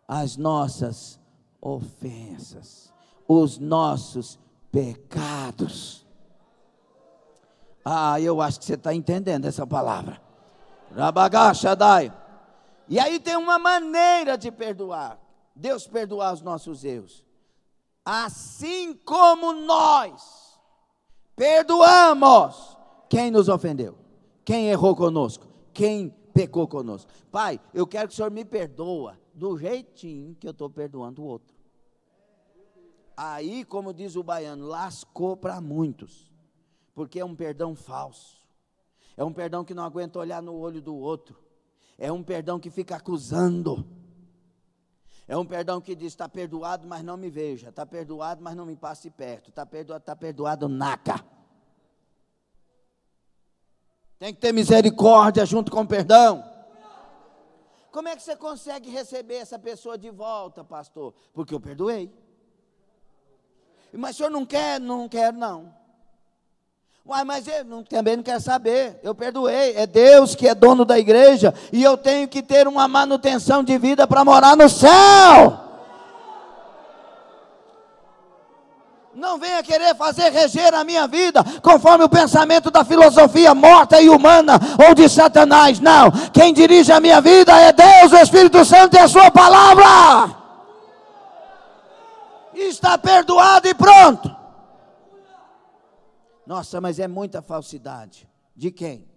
as nossas ofensas, os nossos pecados. Eu acho que você está entendendo essa palavra. Rabagashadai. E aí tem uma maneira de perdoar. Deus perdoar os nossos erros. Assim como nós perdoamos quem nos ofendeu, quem errou conosco, quem pecou conosco. Pai, eu quero que o Senhor me perdoa do jeitinho que eu estou perdoando o outro. Aí, como diz o baiano, lascou para muitos, porque é um perdão falso, é um perdão que não aguenta olhar no olho do outro, é um perdão que fica acusando, é um perdão que diz, está perdoado, mas não me veja, está perdoado, mas não me passe perto, está perdoado, naca. Tem que ter misericórdia junto com o perdão. Como é que você consegue receber essa pessoa de volta, pastor? Porque eu perdoei. Mas o senhor não quer? Não quero, não. Uai, mas eu também não quero saber. Eu perdoei. É Deus que é dono da igreja. E eu tenho que ter uma manutenção de vida para morar no céu. Não venha querer fazer reger a minha vida conforme o pensamento da filosofia morta e humana ou de Satanás. Não, quem dirige a minha vida é Deus, o Espírito Santo e a sua palavra. Está perdoado e pronto. Nossa, mas é muita falsidade. De quem?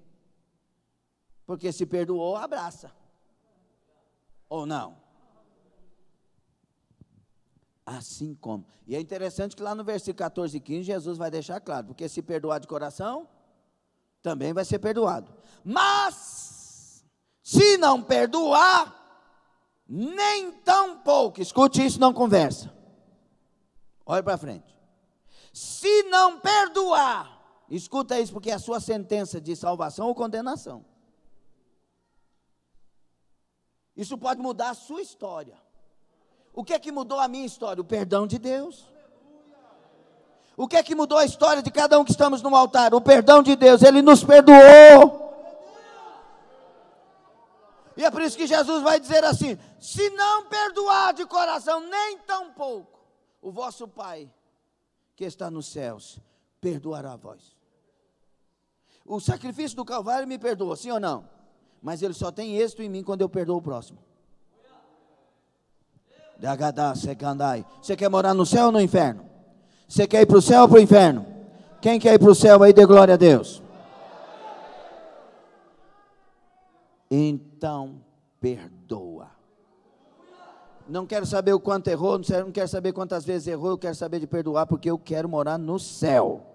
Porque se perdoou, abraça. Ou não? Assim como. E é interessante que lá no versículo 14 e 15, Jesus vai deixar claro, porque se perdoar de coração, também vai ser perdoado. Mas, se não perdoar, nem tão pouco, escute isso, não conversa. Olha para frente. Se não perdoar, escuta isso, porque é a sua sentença de salvação ou condenação. Isso pode mudar a sua história. O que é que mudou a minha história? O perdão de Deus. O que é que mudou a história de cada um que estamos no altar? O perdão de Deus, Ele nos perdoou. E é por isso que Jesus vai dizer assim, se não perdoar de coração, nem tão pouco, o vosso Pai, que está nos céus, perdoará a vós. O sacrifício do Calvário me perdoa, sim ou não? Mas ele só tem êxito em mim quando eu perdoo o próximo. Você quer morar no céu ou no inferno? Você quer ir para o céu ou para o inferno? Quem quer ir para o céu aí, dê glória a Deus. Então, perdoa. Não quero saber o quanto errou, não quero saber quantas vezes errou, eu quero saber de perdoar, porque eu quero morar no céu.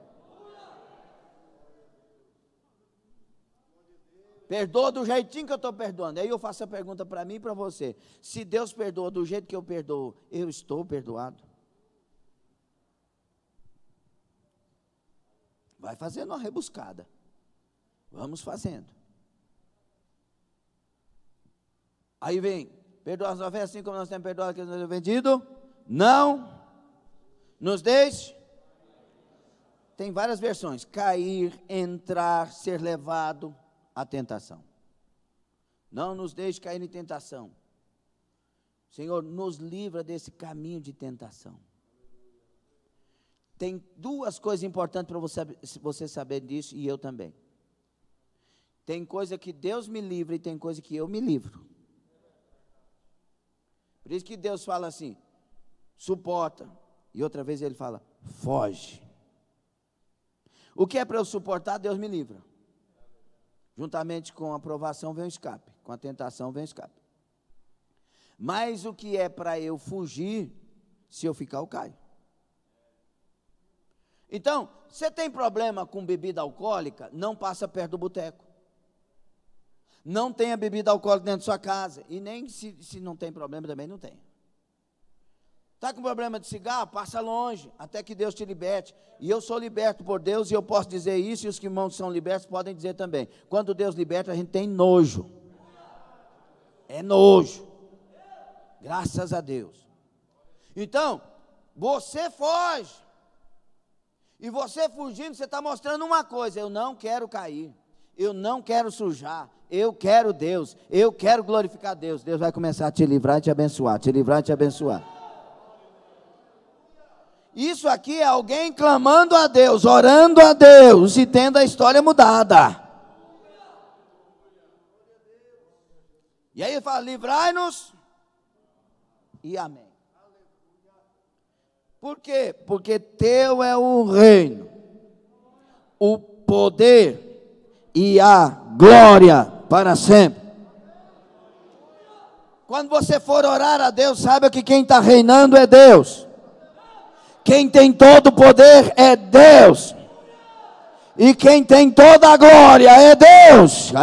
Perdoa do jeitinho que eu estou perdoando. Aí eu faço a pergunta para mim e para você. Se Deus perdoa do jeito que eu perdoo, eu estou perdoado? Vai fazendo uma rebuscada. Vamos fazendo. Aí vem, perdoa as ofensas assim como nós temos perdoado aqueles que nos ofendido. Não nos deixe. Tem várias versões. Cair, entrar, ser levado a tentação. Não nos deixe cair em tentação. Senhor, nos livra desse caminho de tentação. Tem duas coisas importantes para você saber disso, e eu também. Tem coisa que Deus me livra e tem coisa que eu me livro. Por isso que Deus fala assim, suporta, e outra vez Ele fala, foge. O que é para eu suportar, Deus me livra. Juntamente com a aprovação vem o escape, com a tentação vem o escape. Mas o que é para eu fugir, se eu ficar eu caio. Então, você tem problema com bebida alcoólica, não passa perto do boteco. Não tenha bebida alcoólica dentro da sua casa, e nem se não tem problema também não tem. Está com problema de cigarro? Passa longe, até que Deus te liberte. E eu sou liberto por Deus, e eu posso dizer isso, e os irmãos que são libertos podem dizer também. Quando Deus liberta, a gente tem nojo. É nojo. Graças a Deus. Então, você foge. E você fugindo, você está mostrando uma coisa: eu não quero cair, eu não quero sujar, eu quero Deus, eu quero glorificar Deus. Deus vai começar a te livrar e te abençoar, te livrar e te abençoar. Isso aqui é alguém clamando a Deus, orando a Deus e tendo a história mudada. E aí ele fala: livrai-nos e amém. Por quê? Porque teu é o reino, o poder e a glória para sempre. Quando você for orar a Deus, saiba que quem está reinando é Deus. Quem tem todo o poder é Deus. E quem tem toda a glória é Deus.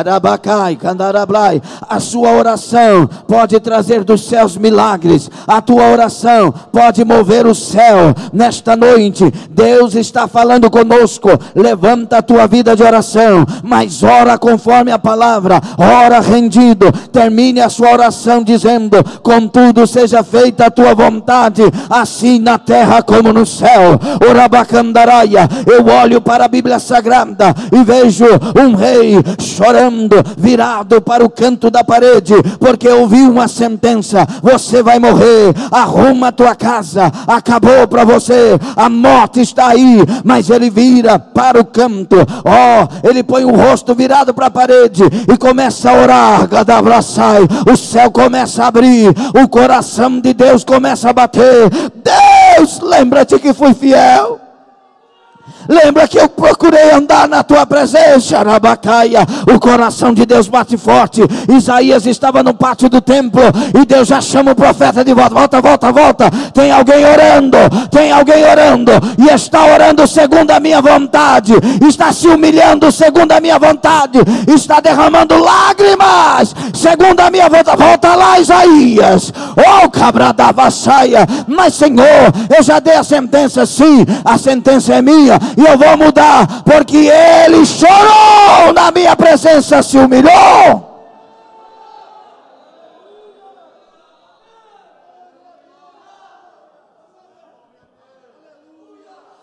A sua oração pode trazer dos céus milagres. A tua oração pode mover o céu. Nesta noite, Deus está falando conosco. Levanta a tua vida de oração, mas ora conforme a palavra. Ora rendido. Termine a sua oração dizendo: contudo seja feita a tua vontade, assim na terra como no céu. Eu olho para a Bíblia Sagrada e vejo um rei chorando, virado para o canto da parede, porque ouviu uma sentença: você vai morrer, arruma a tua casa, acabou para você, a morte está aí. Mas ele vira para o canto, ele põe o rosto virado para a parede e começa a orar. O céu começa a abrir, o coração de Deus começa a bater. Deus, lembra-te que fui fiel. Lembra que eu procurei andar na tua presença. O coração de Deus bate forte. Isaías estava no pátio do templo e Deus já chama o profeta de volta. Volta. Tem alguém orando e está orando segundo a minha vontade, está se humilhando segundo a minha vontade, está derramando lágrimas segundo a minha vontade. Volta lá, Isaías. Cabra da vassaia. Mas Senhor, eu já dei a sentença. Sim, a sentença é minha e eu vou mudar, porque ele chorou na minha presença, se humilhou.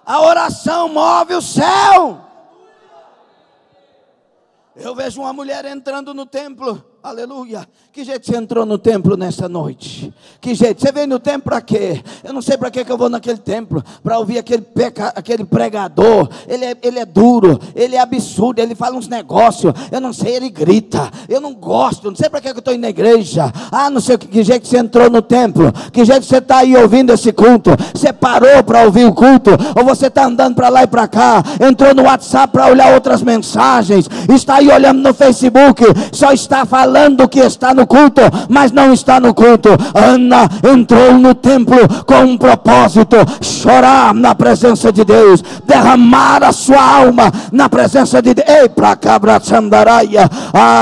A oração move o céu. Eu vejo uma mulher entrando no templo. Aleluia. Que jeito você entrou no templo nessa noite? Que jeito? Você veio no templo para quê? Eu não sei para que eu vou naquele templo. Para ouvir aquele pregador. Ele é duro, ele é absurdo, ele fala uns negócios. Eu não sei, ele grita. Eu não gosto, não sei para que eu estou indo na igreja. Não sei que jeito você entrou no templo. Que jeito você está aí ouvindo esse culto? Você parou para ouvir o culto? Ou você está andando para lá e para cá? Entrou no WhatsApp para olhar outras mensagens? Está aí olhando no Facebook? Só está falando que está no culto, mas não está no culto. Ana entrou no templo com um propósito: chorar na presença de Deus, derramar a sua alma na presença de Deus. Ei, pra cabra sandaraia.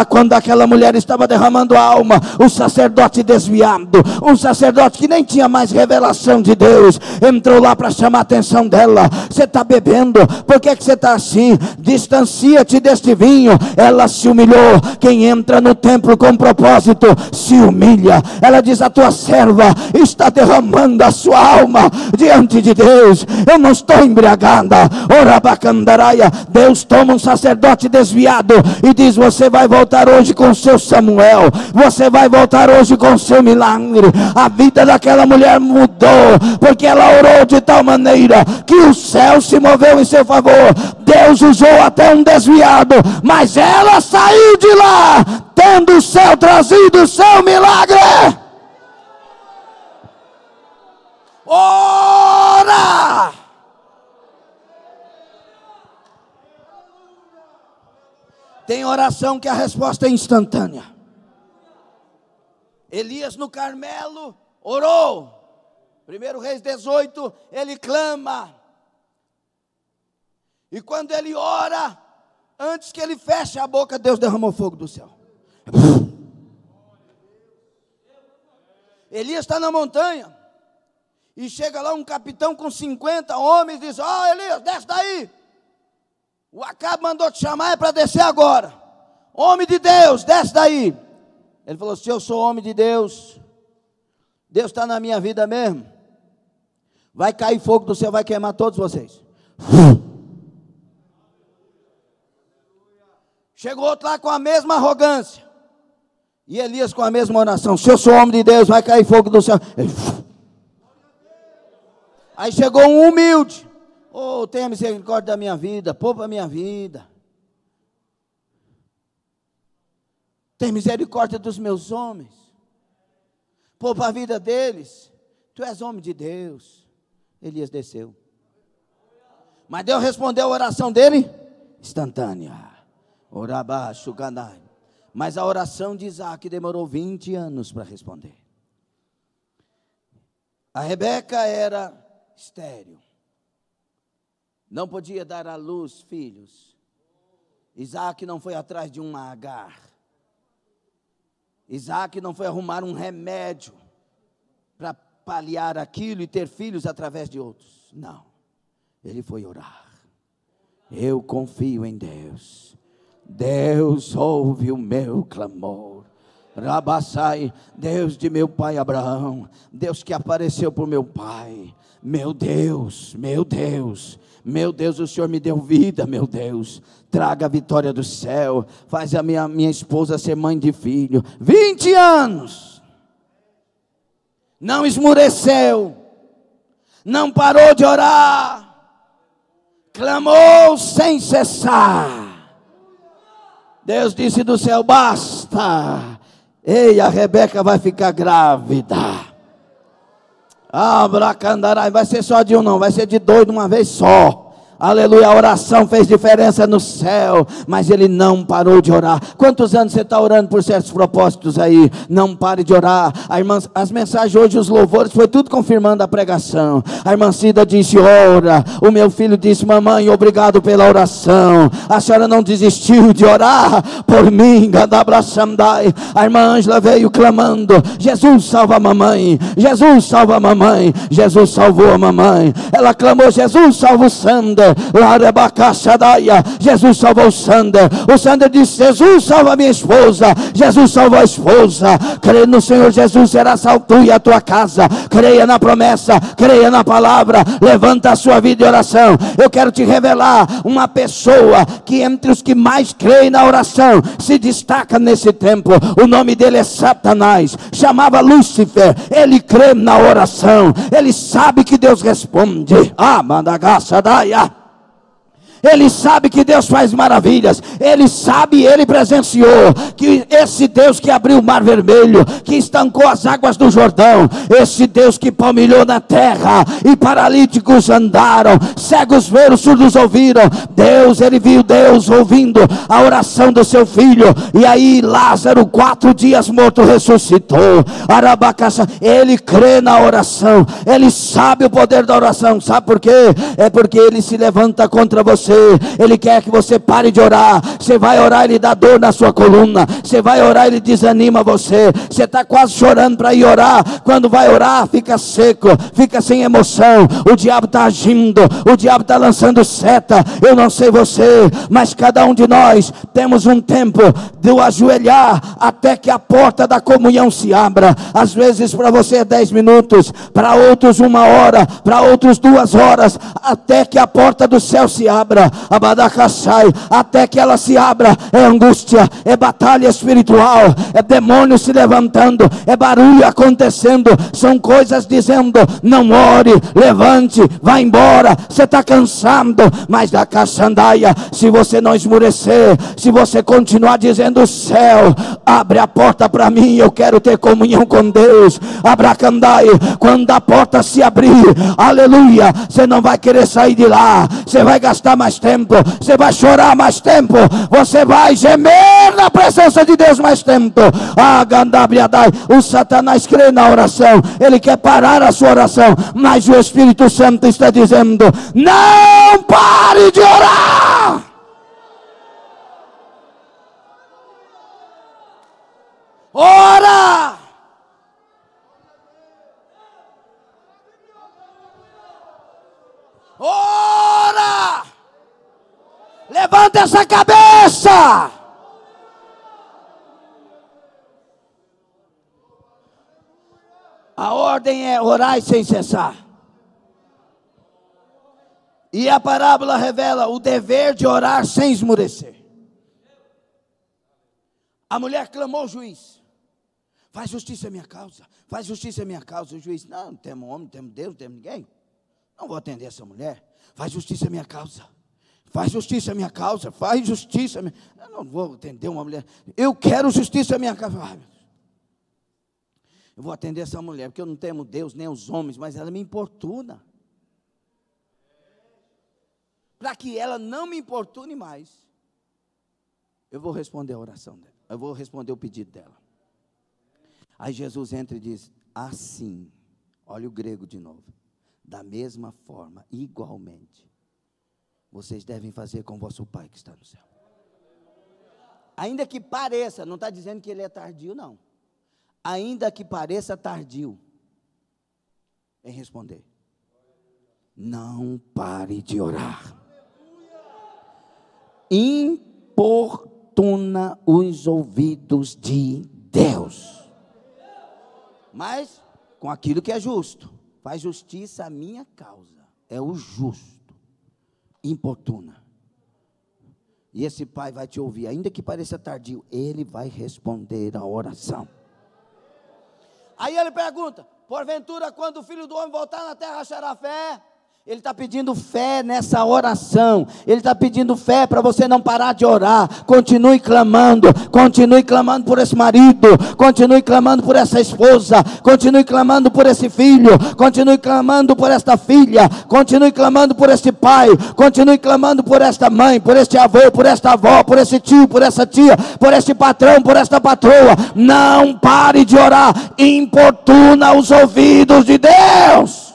Quando aquela mulher estava derramando a alma, o sacerdote desviado, um sacerdote que nem tinha mais revelação de Deus, entrou lá para chamar a atenção dela. Você está bebendo? Por que você está assim? Distancia-te deste vinho. Ela se humilhou. Quem entra no templo com propósito se humilha. Ela diz: a tua serva está derramando a sua alma diante de Deus. Eu não estou embriagada. Orabacandaraia. Deus toma um sacerdote desviado e diz: você vai voltar hoje com seu Samuel, você vai voltar hoje com seu milagre. A vida daquela mulher mudou, porque ela orou de tal maneira que o céu se moveu em seu favor. Deus usou até um desviado, mas ela saiu de lá tendo o céu trazido o seu milagre. Ora! Tem oração que a resposta é instantânea. Elias no Carmelo orou. 1 Reis 18, ele clama. E quando ele ora, antes que ele feche a boca, Deus derramou fogo do céu. Elias está na montanha e chega lá um capitão com 50 homens e diz: Elias, desce daí. O Acabe mandou te chamar, é para descer agora. Homem de Deus, desce daí. Ele falou: se eu sou homem de Deus, Deus está na minha vida mesmo. Vai cair fogo do céu, vai queimar todos vocês. Chegou outro lá com a mesma arrogância. E Elias com a mesma oração. Se eu sou homem de Deus, vai cair fogo do céu. Aí chegou um humilde. Oh, tenha misericórdia da minha vida, poupa a minha vida. Tem misericórdia dos meus homens. Poupa a vida deles. Tu és homem de Deus. Elias desceu. Mas Deus respondeu a oração dele instantânea. Orabaixo, ganai. Mas a oração de Isaac demorou 20 anos para responder. A Rebeca era estéril. Não podia dar à luz filhos. Isaac não foi atrás de uma Agar. Isaac não foi arrumar um remédio para paliar aquilo e ter filhos através de outros. Não. Ele foi orar. Eu confio em Deus. Deus ouve o meu clamor. Rabassai, Deus de meu pai Abraão, Deus que apareceu para o meu pai. Meu Deus, meu Deus, meu Deus, o Senhor me deu vida, meu Deus. Traga a vitória do céu. Faz a minha esposa ser mãe de filho. 20 anos. Não esmureceu. Não parou de orar. Clamou sem cessar. Deus disse do céu, basta. Ei, a Rebeca vai ficar grávida. Abracandarai, vai ser só de um não, vai ser de dois de uma vez só. Aleluia, a oração fez diferença no céu, mas ele não parou de orar. Quantos anos você está orando por certos propósitos aí? Não pare de orar. A irmã, as mensagens hoje, os louvores, foi tudo confirmando a pregação. A irmã Cida disse, ora. O meu filho disse, mamãe, obrigado pela oração. A senhora não desistiu de orar por mim. A irmã Ângela veio clamando, Jesus salva a mamãe, Jesus salva a mamãe, Jesus salvou a mamãe. Ela clamou, Jesus salva o Sander. Jesus salvou o Sander. O Sander disse, Jesus salva a minha esposa. Jesus salvou a esposa. Creia no Senhor Jesus, será salvo tu e a tua casa. Creia na promessa, creia na palavra. Levanta a sua vida de oração. Eu quero te revelar uma pessoa que entre os que mais creem na oração se destaca nesse tempo. O nome dele é Satanás. Chamava Lúcifer. Ele crê na oração. Ele sabe que Deus responde. Mandagaçadaia. Ele sabe que Deus faz maravilhas. Ele sabe, ele presenciou que esse Deus que abriu o mar vermelho, que estancou as águas do Jordão, esse Deus que palmilhou na terra e paralíticos andaram, cegos viram, surdos ouviram. Deus, ele viu Deus ouvindo a oração do seu filho. E aí Lázaro, 4 dias morto, ressuscitou. Arabacaça, ele crê na oração. Ele sabe o poder da oração. Sabe por quê? É porque ele se levanta contra você. Ele quer que você pare de orar. Você vai orar, ele dá dor na sua coluna. Você vai orar, ele desanima você. Você está quase chorando para ir orar. Quando vai orar, fica seco, fica sem emoção. O diabo está agindo, o diabo está lançando seta. Eu não sei você, mas cada um de nós temos um tempo de o ajoelhar até que a porta da comunhão se abra. Às vezes para você é 10 minutos, para outros 1 hora, para outros 2 horas, até que a porta do céu se abra. Abadacaçai, até que ela se abra. É angústia, é batalha espiritual, é demônio se levantando, é barulho acontecendo, são coisas dizendo, não ore, levante, vá embora, você está cansado, mas da caçandaia, se você não esmurecer, se você continuar dizendo, o céu, abre a porta para mim, eu quero ter comunhão com Deus. Abracandai, quando a porta se abrir, aleluia, você não vai querer sair de lá, você vai gastar mais tempo, você vai chorar mais tempo, você vai gemer na presença de Deus mais tempo. O Satanás crê na oração, ele quer parar a sua oração, mas o Espírito Santo está dizendo, não pare de orar. Ora! Ora! Levanta essa cabeça! A ordem é orar sem cessar. E a parábola revela o dever de orar sem esmurecer. A mulher clamou ao juiz: faz justiça à minha causa, faz justiça à minha causa. O juiz: não temos homem, não temos Deus, não temos ninguém. Não vou atender essa mulher. Faz justiça à minha causa. Faz justiça à minha causa. Faz justiça à minha... Eu não vou atender uma mulher. Eu quero justiça à minha causa. Ai, eu vou atender essa mulher, porque eu não temo Deus, nem os homens, mas ela me importuna. Para que ela não me importune mais, eu vou responder a oração dela. Eu vou responder o pedido dela. Aí Jesus entra e diz: assim, olha o grego de novo. Da mesma forma, igualmente, vocês devem fazer com vosso Pai que está no céu. Ainda que pareça, não está dizendo que ele é tardio, não. Ainda que pareça tardio em responder, não pare de orar. Importuna os ouvidos de Deus, mas com aquilo que é justo. Faz justiça à minha causa. É o justo. Importuna. E esse Pai vai te ouvir, ainda que pareça tardio, ele vai responder a oração. Aí ele pergunta: porventura, quando o Filho do Homem voltar na terra, achará fé? Ele está pedindo fé nessa oração. Ele está pedindo fé para você não parar de orar. Continue clamando por esse marido, continue clamando por essa esposa, continue clamando por esse filho, continue clamando por esta filha, continue clamando por este pai, continue clamando por esta mãe, por este avô, por esta avó, por esse tio, por essa tia, por este patrão, por esta patroa. Não pare de orar. Importuna os ouvidos de Deus.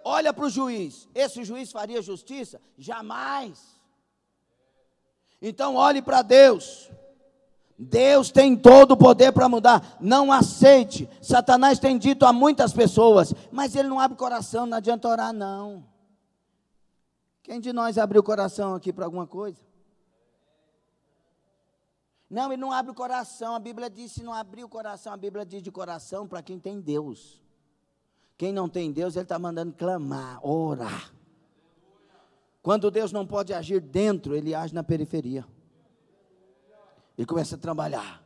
Olha para o juiz. Esse juiz faria justiça? Jamais. Então olhe para Deus. Deus tem todo o poder para mudar. Não aceite. Satanás tem dito a muitas pessoas: mas ele não abre o coração, não adianta orar não. Quem de nós abriu o coração aqui para alguma coisa? Não, ele não abre o coração. A Bíblia diz: se não abrir o coração, a Bíblia diz de coração para quem tem Deus. Quem não tem Deus, ele está mandando clamar, orar. Quando Deus não pode agir dentro, ele age na periferia. Ele começa a trabalhar.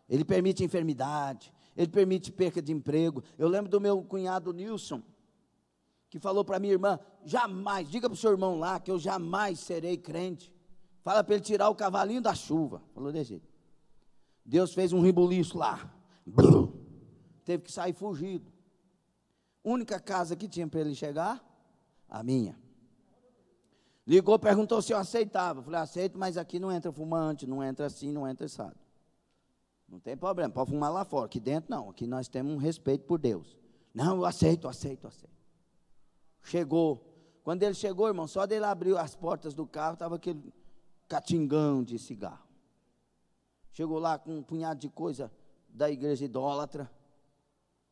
Ele permite enfermidade, ele permite perca de emprego. Eu lembro do meu cunhado Nilson, que falou para minha irmã: jamais, diga para o seu irmão lá que eu jamais serei crente. Fala para ele tirar o cavalinho da chuva. Falou desse jeito. Deus fez um rebuliço lá. Teve que sair fugido. Única casa que tinha para ele chegar, a minha. Ligou, perguntou se eu aceitava. Falei: aceito, mas aqui não entra fumante, não entra assim, não entra assado. Não tem problema, pode fumar lá fora. Aqui dentro não, aqui nós temos um respeito por Deus. Não, eu aceito. Chegou. Quando ele chegou, irmão, só dele abrir as portas do carro, estava aquele catingão de cigarro. Chegou lá com um punhado de coisa da igreja idólatra.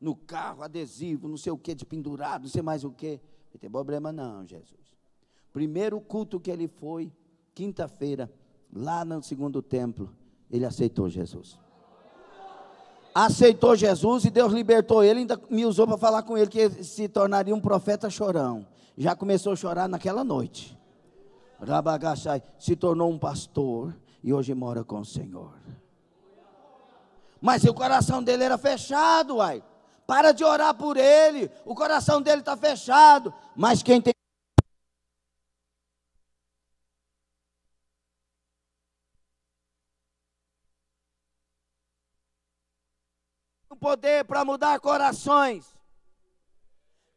No carro, adesivo, não sei o que, de pendurado, não sei mais o que. Não tem problema não, Jesus. Primeiro culto que ele foi, quinta-feira, lá no segundo templo, ele aceitou Jesus. Aceitou Jesus e Deus libertou ele, ainda me usou para falar com ele que ele se tornaria um profeta chorão. Já começou a chorar naquela noite. Rabagachai se tornou um pastor e hoje mora com o Senhor. Mas o coração dele era fechado, uai. Para de orar por ele, o coração dele está fechado. Mas quem tem o poder para mudar corações?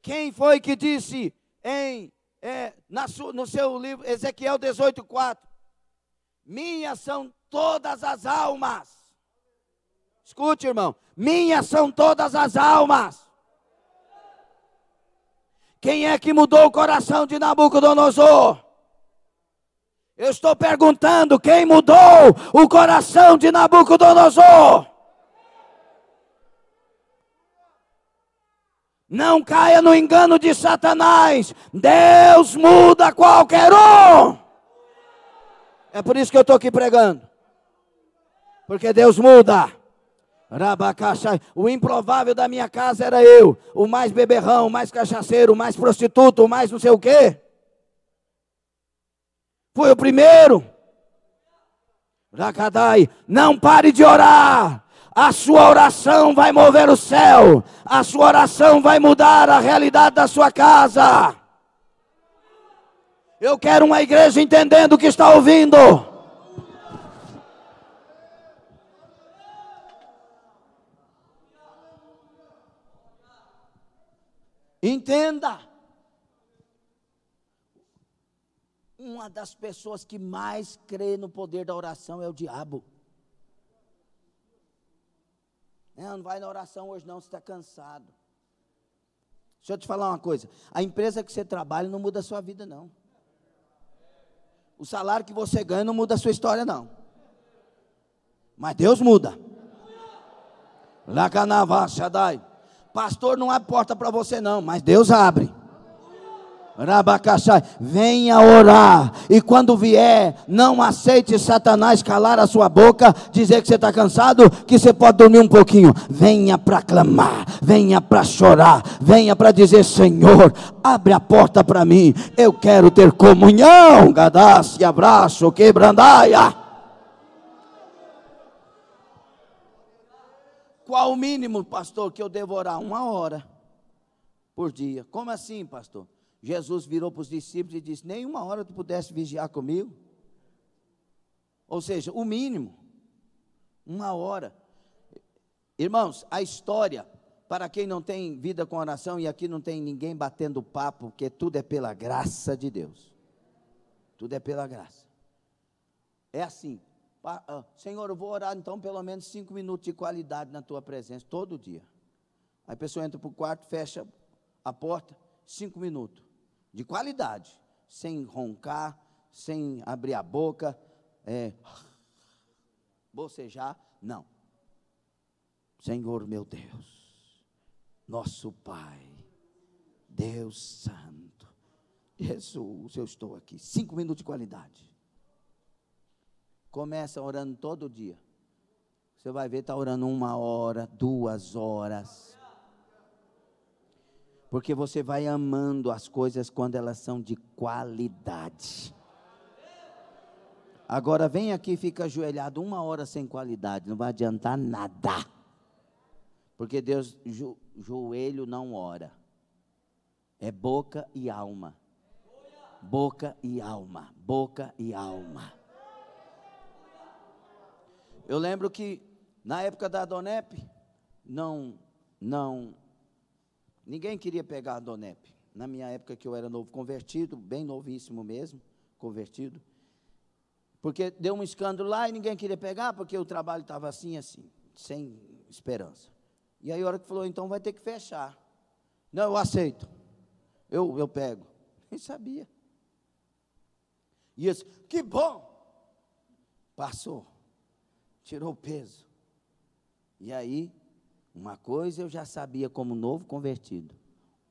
Quem foi que disse no seu livro, Ezequiel 18:4, minhas são todas as almas. Escute, irmão, minhas são todas as almas. Quem é que mudou o coração de Nabucodonosor? Eu estou perguntando, quem mudou o coração de Nabucodonosor? Não caia no engano de Satanás. Deus muda qualquer um. É por isso que eu estou aqui pregando. Porque Deus muda. O improvável da minha casa era eu, o mais beberrão, o mais cachaceiro, o mais prostituto, o mais não sei o quê. Fui o primeiro. Rakadai, não pare de orar. A sua oração vai mover o céu. A sua oração vai mudar a realidade da sua casa. Eu quero uma igreja entendendo o que está ouvindo. Entenda. Uma das pessoas que mais crê no poder da oração é o diabo. Não vai na oração hoje não, você está cansado. Deixa eu te falar uma coisa. A empresa que você trabalha não muda a sua vida não. O salário que você ganha não muda a sua história não. Mas Deus muda. Lacanavá, Shaddai. Pastor, não abre porta para você não, mas Deus abre. Rabacaxai, venha orar. E quando vier, não aceite Satanás calar a sua boca, dizer que você está cansado, que você pode dormir um pouquinho. Venha para clamar, venha para chorar, venha para dizer: Senhor, abre a porta para mim. Eu quero ter comunhão. Gadasse, abraço, quebrandaia. Qual o mínimo, pastor, que eu devo orar? 1 hora por dia. Como assim, pastor? Jesus virou para os discípulos e disse: nem 1 hora tu pudesse vigiar comigo? Ou seja, o mínimo, 1 hora. Irmãos, a história, para quem não tem vida com oração, e aqui não tem ninguém batendo papo, porque tudo é pela graça de Deus. Tudo é pela graça. É assim: Senhor, eu vou orar então pelo menos 5 minutos de qualidade na tua presença, todo dia. Aí a pessoa entra para o quarto, fecha a porta, 5 minutos de qualidade, sem roncar, sem abrir a boca, bocejar, não. Senhor meu Deus, nosso Pai, Deus Santo, Jesus, eu estou aqui, 5 minutos de qualidade. Começa orando todo dia. Você vai ver, está orando 1 hora, 2 horas. Porque você vai amando as coisas quando elas são de qualidade. Agora vem aqui e fica ajoelhado 1 hora sem qualidade, não vai adiantar nada. Porque Deus, joelho não ora. É boca e alma. Boca e alma, boca e alma. Eu lembro que na época da Adonep, ninguém queria pegar a Adonep. Na minha época que eu era novo convertido, bem novíssimo mesmo, convertido. Porque deu um escândalo lá e ninguém queria pegar, porque o trabalho estava assim, sem esperança. E aí a hora que falou, então vai ter que fechar. Não, eu aceito. Eu pego. Nem sabia. E eu disse, que bom. Passou. Tirou o peso. E aí, uma coisa eu já sabia como novo convertido.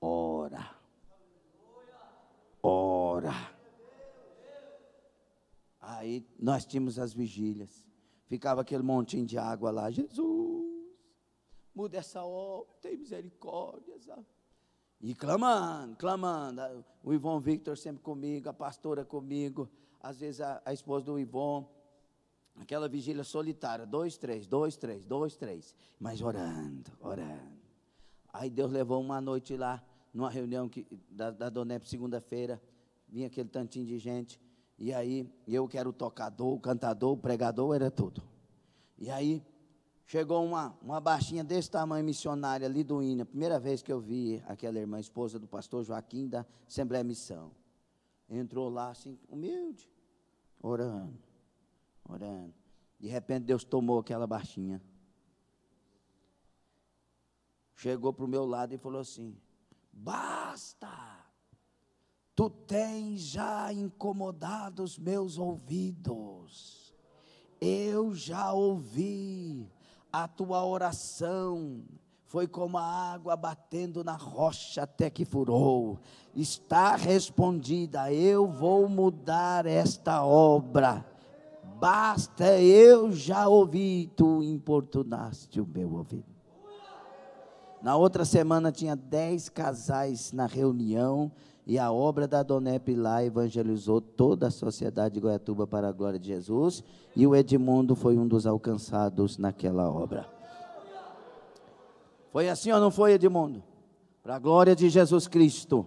Ora. Ora. Aí nós tínhamos as vigílias. Ficava aquele montinho de água lá. Jesus, muda essa obra, tem misericórdia, sabe? E clamando. O Ivon Victor sempre comigo, a pastora comigo. Às vezes a esposa do Ivon. Aquela vigília solitária, 2, 3, 2, 3, 2, 3, mas orando. Aí Deus levou uma noite lá, numa reunião da Donep, segunda-feira, vinha aquele tantinho de gente, e aí eu que era o tocador, o cantador, o pregador, era tudo. E aí chegou uma baixinha desse tamanho, missionária ali do INA, primeira vez que eu vi aquela irmã, esposa do pastor Joaquim da Assembleia Missão. Entrou lá assim, humilde, orando. De repente Deus tomou aquela baixinha. Chegou para o meu lado e falou assim: basta, tu tens já incomodado os meus ouvidos. Eu já ouvi a tua oração. Foi como a água batendo na rocha até que furou. Está respondida, eu vou mudar esta obra. basta eu já ouvir, tu importunaste o meu ouvido. Na outra semana tinha 10 casais na reunião, e a obra da Dona Pilar evangelizou toda a sociedade de Goiatuba para a glória de Jesus, e o Edmundo foi um dos alcançados naquela obra. Foi assim ou não foi, Edmundo? Para a glória de Jesus Cristo.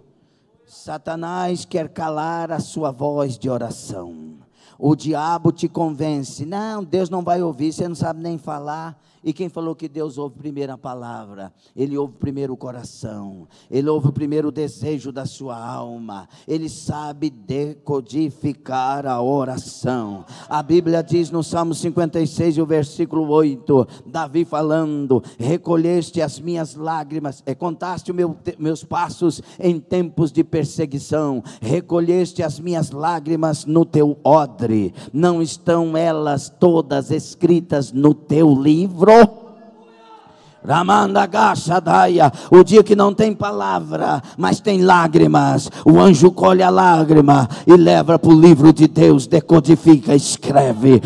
Satanás quer calar a sua voz de oração. O diabo te convence, não, Deus não vai ouvir, você não sabe nem falar. E quem falou que Deus ouve primeiro a palavra? Ele ouve primeiro o coração, Ele ouve primeiro o desejo da sua alma, Ele sabe decodificar a oração. A Bíblia diz no Salmo 56, o versículo 8, Davi falando, recolheste as minhas lágrimas, contaste meus passos em tempos de perseguição, recolheste as minhas lágrimas no teu odre, não estão elas todas escritas no teu livro? O dia que não tem palavra, mas tem lágrimas, o anjo colhe a lágrima e leva para o livro de Deus, decodifica, escreve.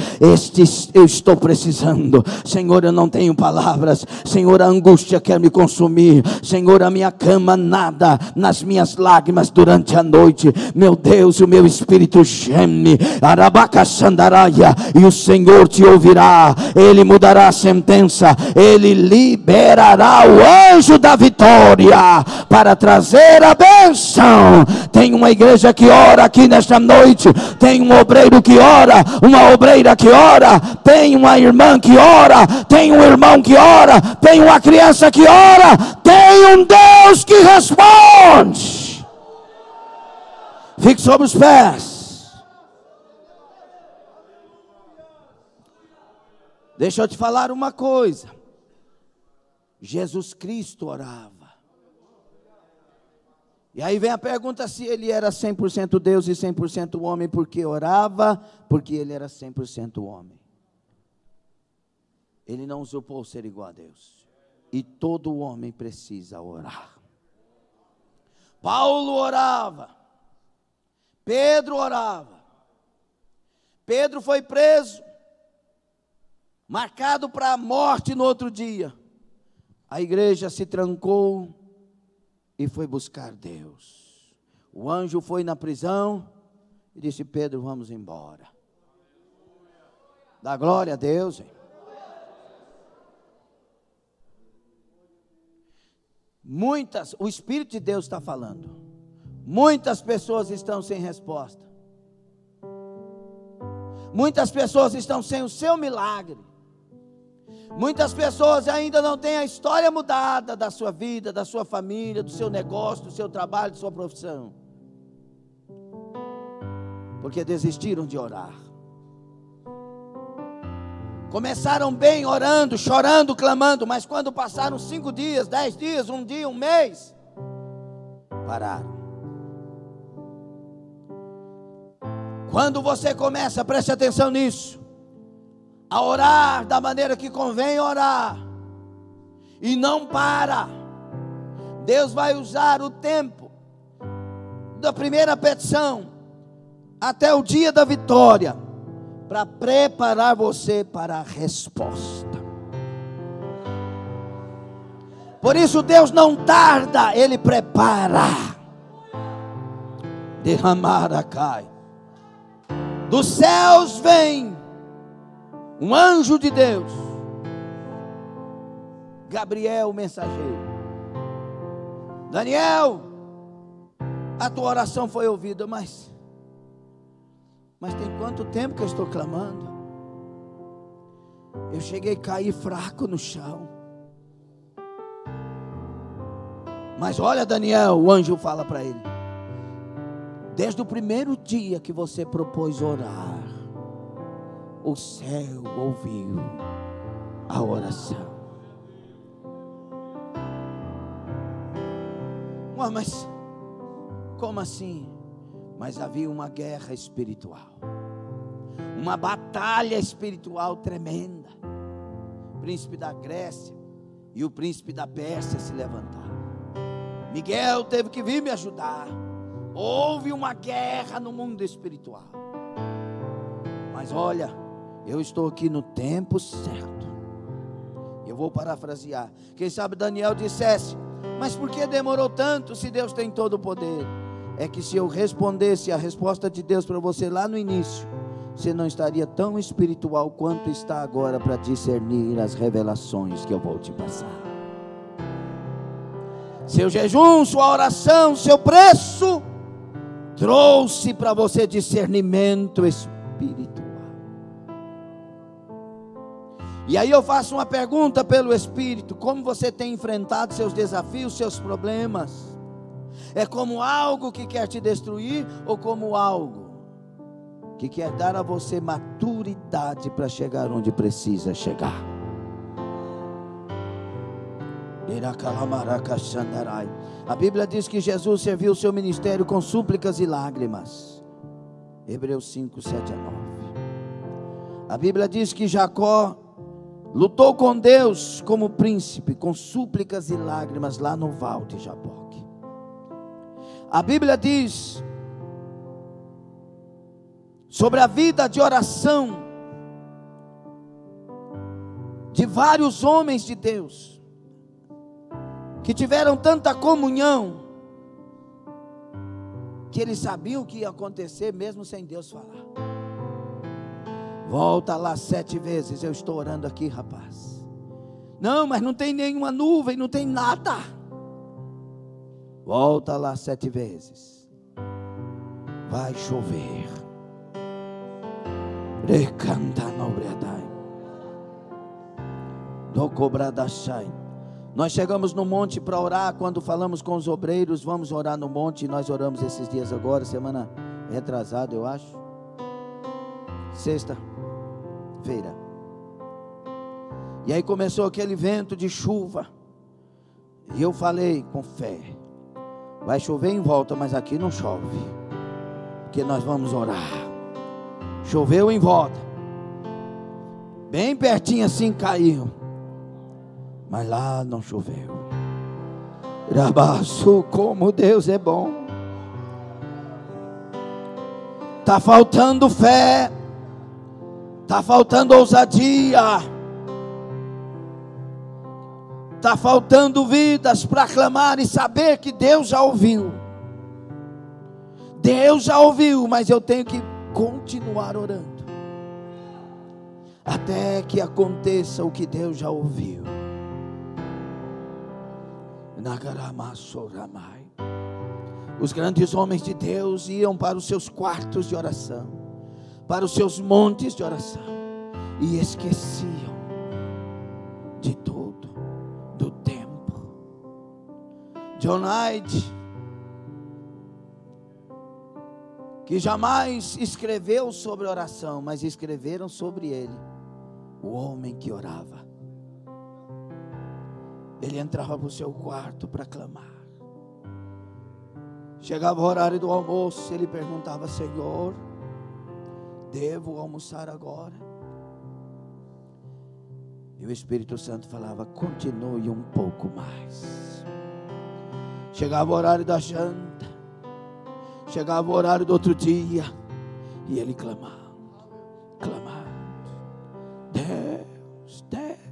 Eu estou precisando, Senhor, eu não tenho palavras, Senhor, a angústia quer me consumir, Senhor, a minha cama nada nas minhas lágrimas durante a noite, meu Deus, o meu espírito geme, e o Senhor te ouvirá, Ele mudará a sentença, Ele liberará o anjo da vitória para trazer a bênção. Tem uma igreja que ora aqui nesta noite, tem um obreiro que ora, uma obreira que ora, tem uma irmã que ora, tem um irmão que ora, tem uma criança que ora, tem um Deus que responde. Fique sobre os pés. Deixa eu te falar uma coisa. Jesus Cristo orava. E aí vem a pergunta se ele era 100% Deus e 100% homem, porque orava, porque ele era 100% homem. Ele não usurpou ser igual a Deus. E todo homem precisa orar. Paulo orava. Pedro orava. Pedro foi preso, marcado para a morte no outro dia. A igreja se trancou e foi buscar Deus. O anjo foi na prisão e disse: Pedro, vamos embora. Dá glória a Deus, hein? O Espírito de Deus está falando. Muitas pessoas estão sem resposta. Muitas pessoas estão sem o seu milagre. Muitas pessoas ainda não têm a história mudada da sua vida, da sua família, do seu negócio, do seu trabalho, da sua profissão. Porque desistiram de orar. Começaram bem orando, chorando, clamando, mas quando passaram 5 dias, 10 dias, 1 dia, 1 mês, pararam. Quando você começa, preste atenção nisso, a orar da maneira que convém orar, e não para, Deus vai usar o tempo da primeira petição até o dia da vitória para preparar você para a resposta. Por isso Deus não tarda, Ele prepara. Derramar a cai. Dos céus vem um anjo de Deus, Gabriel, o mensageiro. Daniel, a tua oração foi ouvida, mas tem quanto tempo que eu estou clamando? Eu cheguei a cair fraco no chão. Mas olha, Daniel, o anjo fala para ele: desde o primeiro dia que você propôs orar, o céu ouviu a oração. Mas como assim? Mas havia uma guerra espiritual, uma batalha espiritual tremenda. O príncipe da Grécia e o príncipe da Pérsia se levantaram. Miguel teve que vir me ajudar. Houve uma guerra no mundo espiritual. Mas olha, Eu estou aqui no tempo certo. Eu vou parafrasear. Quem sabe Daniel dissesse: mas por que demorou tanto se Deus tem todo o poder? É que se eu respondesse a resposta de Deus para você lá no início, você não estaria tão espiritual quanto está agora para discernir as revelações que eu vou te passar. Seu jejum, sua oração, seu preço trouxe para você discernimento espiritual. E aí eu faço uma pergunta pelo Espírito: como você tem enfrentado seus desafios, seus problemas? É como algo que quer te destruir, ou como algo que quer dar a você maturidade para chegar onde precisa chegar? A Bíblia diz que Jesus serviu o seu ministério com súplicas e lágrimas. Hebreus 5, 7 a 9. A Bíblia diz que Jacó lutou com Deus como príncipe, com súplicas e lágrimas lá no val de Jaboque. A Bíblia diz sobre a vida de oração de vários homens de Deus, que tiveram tanta comunhão, que eles sabiam o que ia acontecer mesmo sem Deus falar. Volta lá 7 vezes, eu estou orando aqui, rapaz. Não, mas não tem nenhuma nuvem, não tem nada. Volta lá 7 vezes. Vai chover. Recanta nobriadai. Do cobradachai. Nós chegamos no monte para orar. Quando falamos com os obreiros, vamos orar no monte. Nós oramos esses dias agora, semana retrasada, eu acho. Sexta-feira. E aí começou aquele vento de chuva. E eu falei com fé: vai chover em volta, mas aqui não chove, porque nós vamos orar. Choveu em volta, bem pertinho assim caiu, mas lá não choveu. Rabaçu, como Deus é bom. Está faltando fé, está faltando ousadia, está faltando vidas para clamar e saber que Deus já ouviu. Deus já ouviu, mas eu tenho que continuar orando até que aconteça o que Deus já ouviu. Os grandes homens de Deus iam para os seus quartos de oração, para os seus montes de oração, e esqueciam de tudo, do tempo. John Knight, que jamais escreveu sobre oração, mas escreveram sobre ele, o homem que orava. Ele entrava para o seu quarto para clamar. Chegava o horário do almoço, ele perguntava: Senhor, devo almoçar agora? E o Espírito Santo falava: continue um pouco mais. Chegava o horário da janta, chegava o horário do outro dia, e ele clamando, Deus, Deus.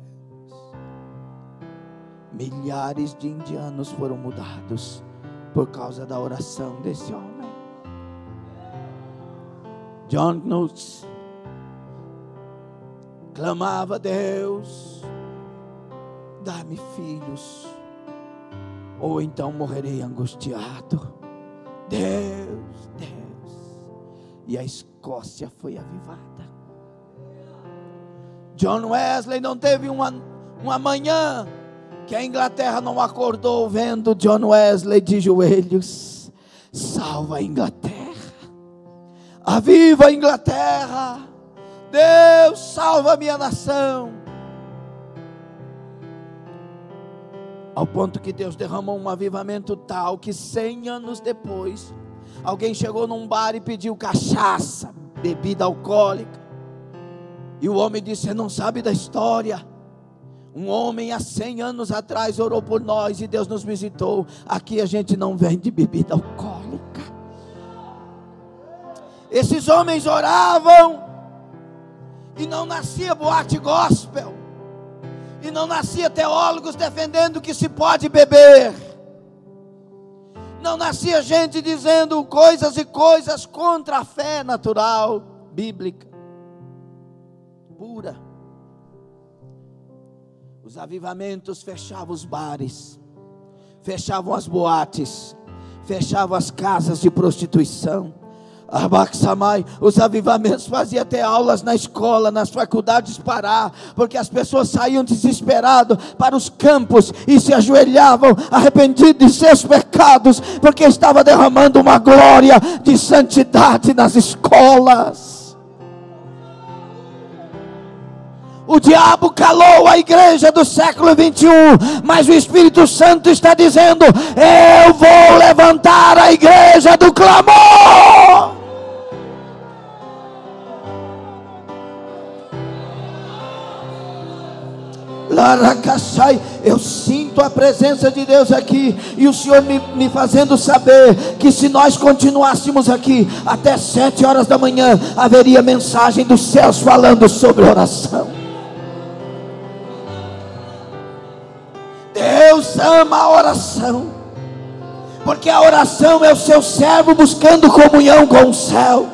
Milhares de indianos foram mudados por causa da oração desse homem. John Knutz clamava: Deus, dá-me filhos, ou então morrerei angustiado. Deus, Deus. E a Escócia foi avivada. John Wesley não teve uma manhã que a Inglaterra não acordou vendo John Wesley de joelhos: salva a Inglaterra, aviva a Inglaterra, Deus salva a minha nação. Ao ponto que Deus derramou um avivamento tal que 100 anos depois, alguém chegou num bar e pediu cachaça, bebida alcoólica, e o homem disse: você não sabe da história. Um homem há 100 anos atrás orou por nós e Deus nos visitou. Aqui a gente não vende bebida alcoólica. Esses homens oravam E não nascia boate gospel. E não nascia teólogos defendendo que se pode beber. Não nascia gente dizendo coisas e coisas contra a fé natural, bíblica, pura. Os avivamentos fechavam os bares, fechavam as boates, fechavam as casas de prostituição. Os avivamentos faziam até aulas na escola, nas faculdades parar, porque as pessoas saíam desesperadas para os campos e se ajoelhavam arrependidos de seus pecados, porque estava derramando uma glória de santidade nas escolas. O diabo calou a igreja do século 21, mas o Espírito Santo está dizendo: eu vou levantar a igreja do clamor. Eu sinto a presença de Deus aqui, e o Senhor me fazendo saber que se nós continuássemos aqui até 7 horas da manhã, haveria mensagem dos céus falando sobre oração. Deus ama a oração, porque a oração é o seu servo buscando comunhão com o céu.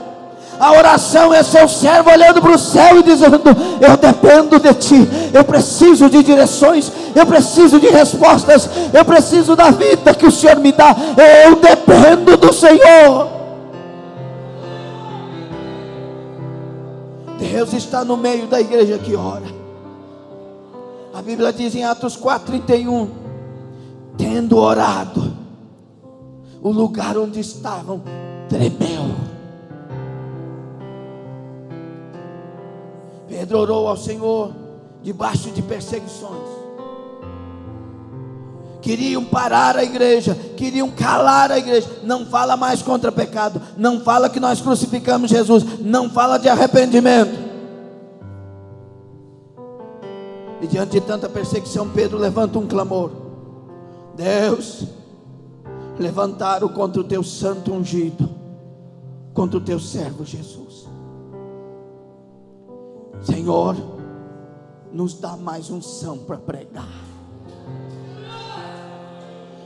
A oração é seu servo olhando para o céu e dizendo: eu dependo de ti, eu preciso de direções, eu preciso de respostas, eu preciso da vida que o Senhor me dá, eu dependo do Senhor. Deus está no meio da igreja que ora. A Bíblia diz em Atos 4:31: tendo orado, o lugar onde estavam tremeu. Pedro orou ao Senhor debaixo de perseguições. Queriam parar a igreja, queriam calar a igreja. Não fala mais contra pecado, não fala que nós crucificamos Jesus, não fala de arrependimento. E diante de tanta perseguição, Pedro levanta um clamor: Deus, levantaram contra o teu santo ungido, contra o teu servo Jesus. Senhor, nos dá mais unção para pregar,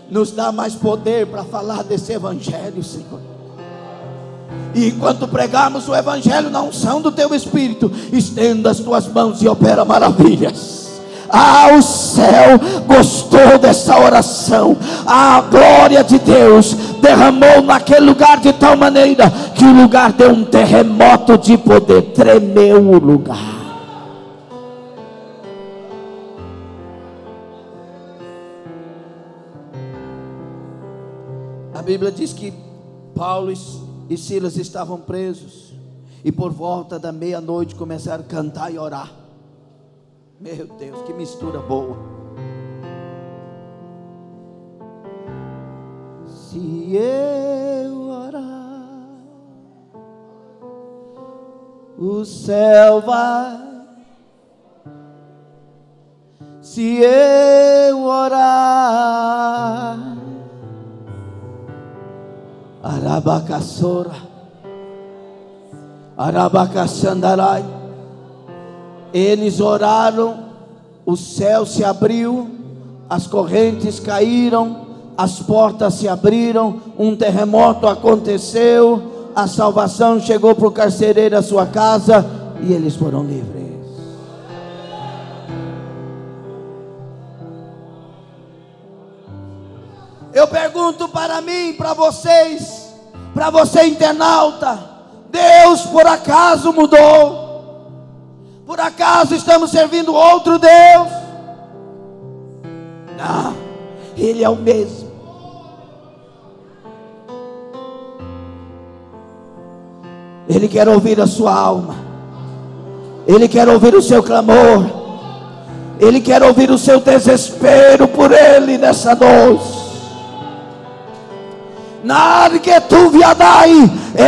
nos dá mais poder para falar desse evangelho, Senhor. E enquanto pregarmos o evangelho na unção do teu Espírito, estenda as tuas mãos e opera maravilhas. O céu gostou dessa oração. A glória de Deus derramou naquele lugar de tal maneira que o lugar deu um terremoto de poder, tremeu o lugar. A Bíblia diz que Paulo e Silas estavam presos, e por volta da meia-noite começaram a cantar e orar. Meu Deus, que mistura boa. Se eu orar, o céu vai. Se eu orar, Arabacaçora, Arabacaçandarai. Eles oraram, o céu se abriu, as correntes caíram, as portas se abriram, um terremoto aconteceu, a salvação chegou para o carcereiro à sua casa e eles foram livres. Eu pergunto para mim, para vocês, para você internauta: Deus por acaso mudou? Por acaso estamos servindo outro Deus? Não, Ele é o mesmo. Ele quer ouvir a sua alma, Ele quer ouvir o seu clamor, Ele quer ouvir o seu desespero por Ele nessa noite.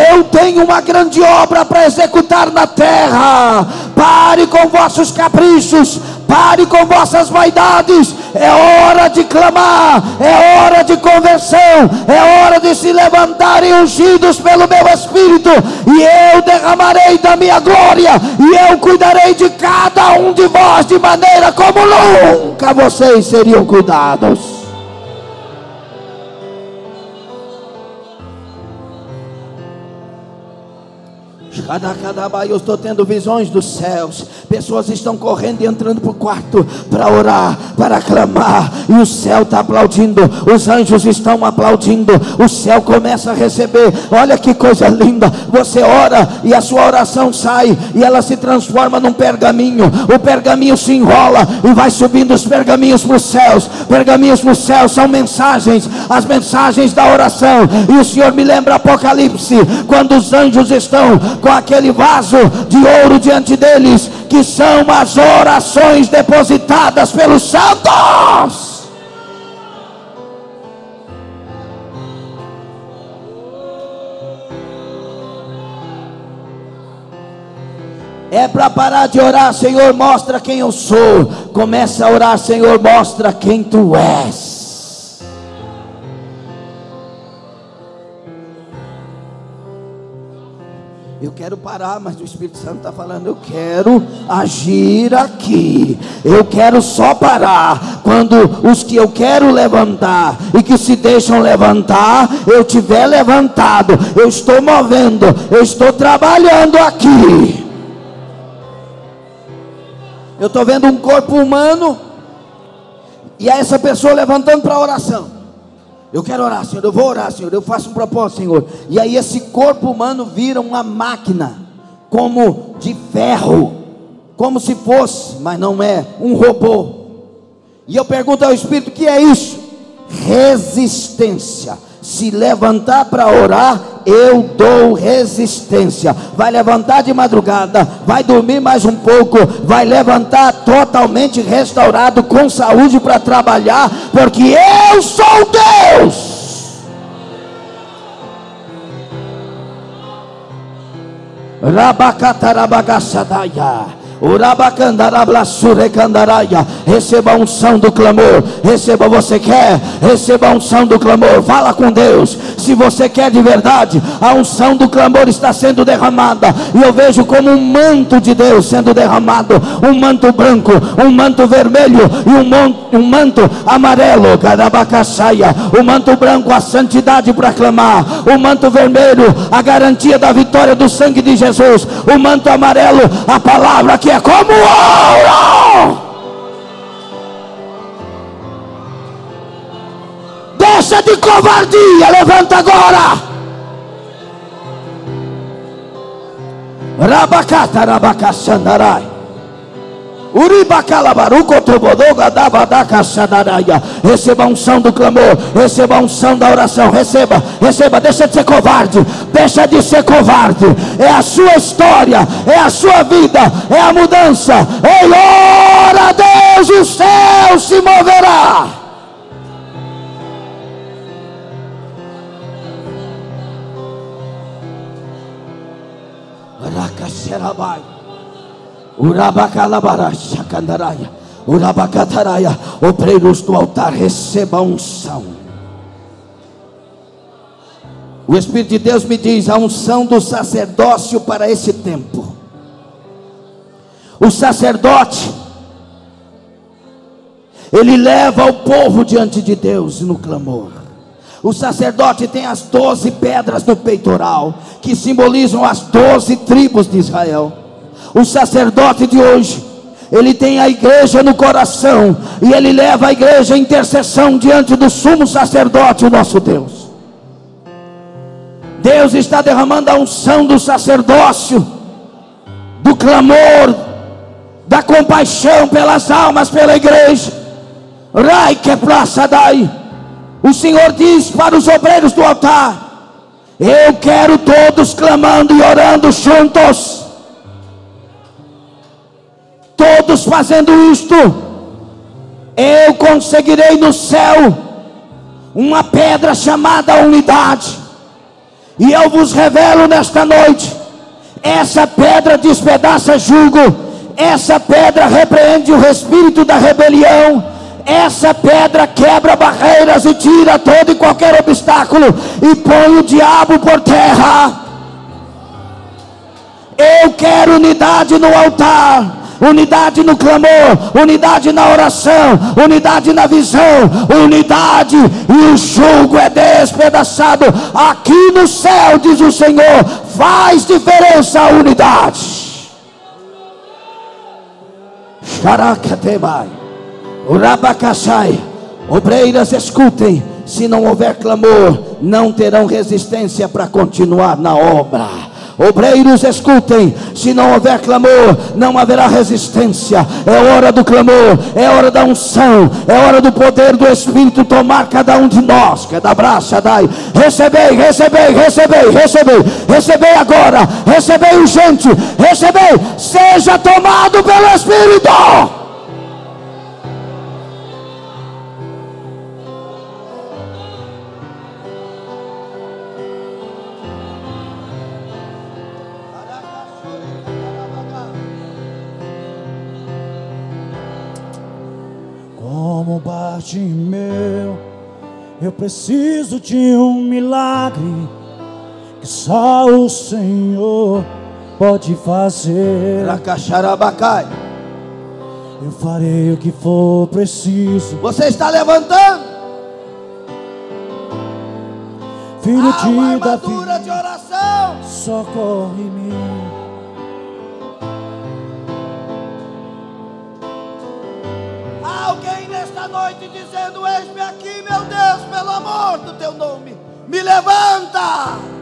Eu tenho uma grande obra para executar na terra. Pare com vossos caprichos, Pare com vossas vaidades. É hora de clamar, é hora de conversão, é hora de se levantarem ungidos pelo meu Espírito, e eu derramarei da minha glória, e eu cuidarei de cada um de vós de maneira como nunca vocês seriam cuidados. Eu estou tendo visões dos céus. Pessoas estão correndo e entrando para o quarto para orar, para clamar, e o céu está aplaudindo, os anjos estão aplaudindo, o céu começa a receber. Olha que coisa linda. Você ora e a sua oração sai, e ela se transforma num pergaminho. O pergaminho se enrola e vai subindo os pergaminhos para os céus. Pergaminhos para os céus são mensagens, as mensagens da oração. E o Senhor me lembra Apocalipse, quando os anjos estão com aquele vaso de ouro diante deles, que são as orações depositadas pelos santos. É para parar de orar, Senhor, mostra quem eu sou. Começa a orar, Senhor, mostra quem tu és. Eu quero parar, mas o Espírito Santo está falando: eu quero agir aqui. Eu quero só parar quando os que eu quero levantar e que se deixam levantar, eu tiver levantado. Eu estou movendo, eu estou trabalhando aqui. Eu estou vendo um corpo humano, e é essa pessoa levantando para a oração. Eu quero orar, Senhor, eu vou orar, Senhor, eu faço um propósito, Senhor. E aí esse corpo humano vira uma máquina, como de ferro, como se fosse, mas não é, um robô. E eu pergunto ao Espírito: o que é isso? Resistência. Se levantar para orar, eu dou resistência. Vai levantar de madrugada, vai dormir mais um pouco, vai levantar totalmente restaurado, com saúde para trabalhar, porque eu sou Deus. Rabacatarabagaçadaia. Receba a unção do clamor. Receba, você quer? Receba a unção do clamor. Fala com Deus. Se você quer de verdade, a unção do clamor está sendo derramada. E eu vejo como um manto de Deus sendo derramado. Um manto branco, um manto vermelho e um manto amarelo. O manto branco, a santidade para clamar. O manto vermelho, a garantia da vitória do sangue de Jesus. O manto amarelo, a palavra que é como ouro. Deixa de covardia, levanta agora. Rabacata, rabacaçandarai. Receba a unção do clamor, receba a unção da oração, receba, deixa de ser covarde, deixa de ser covarde. É a sua história, é a sua vida, é a mudança. Ei, ora a Deus, e o céu se moverá. Obreiros do altar, receba a unção. O Espírito de Deus me diz: a unção do sacerdócio para esse tempo. O sacerdote, ele leva o povo diante de Deus no clamor. O sacerdote tem as 12 pedras no peitoral, que simbolizam as 12 tribos de Israel. O sacerdote de hoje, ele tem a igreja no coração, e ele leva a igreja em intercessão diante do sumo sacerdote, o nosso Deus. Deus está derramando a unção do sacerdócio, do clamor, da compaixão pelas almas, pela igreja. Rai que praça dai. O Senhor diz para os obreiros do altar: eu quero todos clamando e orando juntos, todos fazendo isto. Eu conseguirei no céu uma pedra chamada unidade, e eu vos revelo nesta noite: essa pedra despedaça jugo, essa pedra repreende o espírito da rebelião. Essa pedra quebra barreiras e tira todo e qualquer obstáculo e põe o diabo por terra. Eu quero unidade no altar, unidade no clamor, unidade na oração, unidade na visão, unidade, e o jugo é despedaçado. Aqui no céu, diz o Senhor, faz diferença a unidade. Xaracatebai, Urabacaxai, obreiras escutem, se não houver clamor, não terão resistência para continuar na obra. Obreiros escutem, se não houver clamor, não haverá resistência. É hora do clamor, é hora da unção, é hora do poder do Espírito tomar cada um de nós. Que da braça dai, recebei, recebei, recebei, recebei, recebei agora, recebei urgente, recebei, seja tomado pelo Espírito. Como Bartimeu, eu preciso de um milagre que só o Senhor pode fazer. Racaxarabacai. Eu farei o que for preciso. Você está levantando, Filho há uma de armadura Davi, de oração. socorre-me. Há alguém nesta noite dizendo: eis-me aqui, meu Deus, pelo amor do teu nome, me levanta.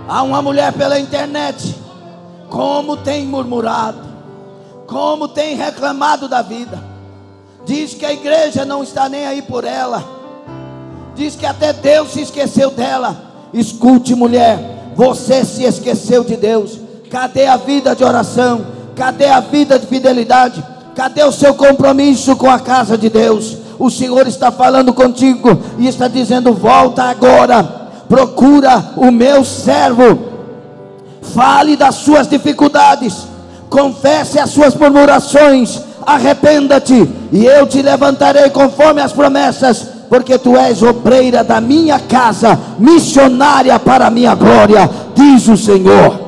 Há uma mulher pela internet, como tem murmurado, como tem reclamado da vida, diz que a igreja não está nem aí por ela, diz que até Deus se esqueceu dela. Escute, mulher, você se esqueceu de Deus. Cadê a vida de oração? Cadê a vida de fidelidade? Cadê o seu compromisso com a casa de Deus? O Senhor está falando contigo e está dizendo: volta agora, procura o meu servo, fale das suas dificuldades, confesse as suas murmurações, arrependa-te e eu te levantarei conforme as promessas, porque tu és obreira da minha casa, missionária para a minha glória, diz o Senhor.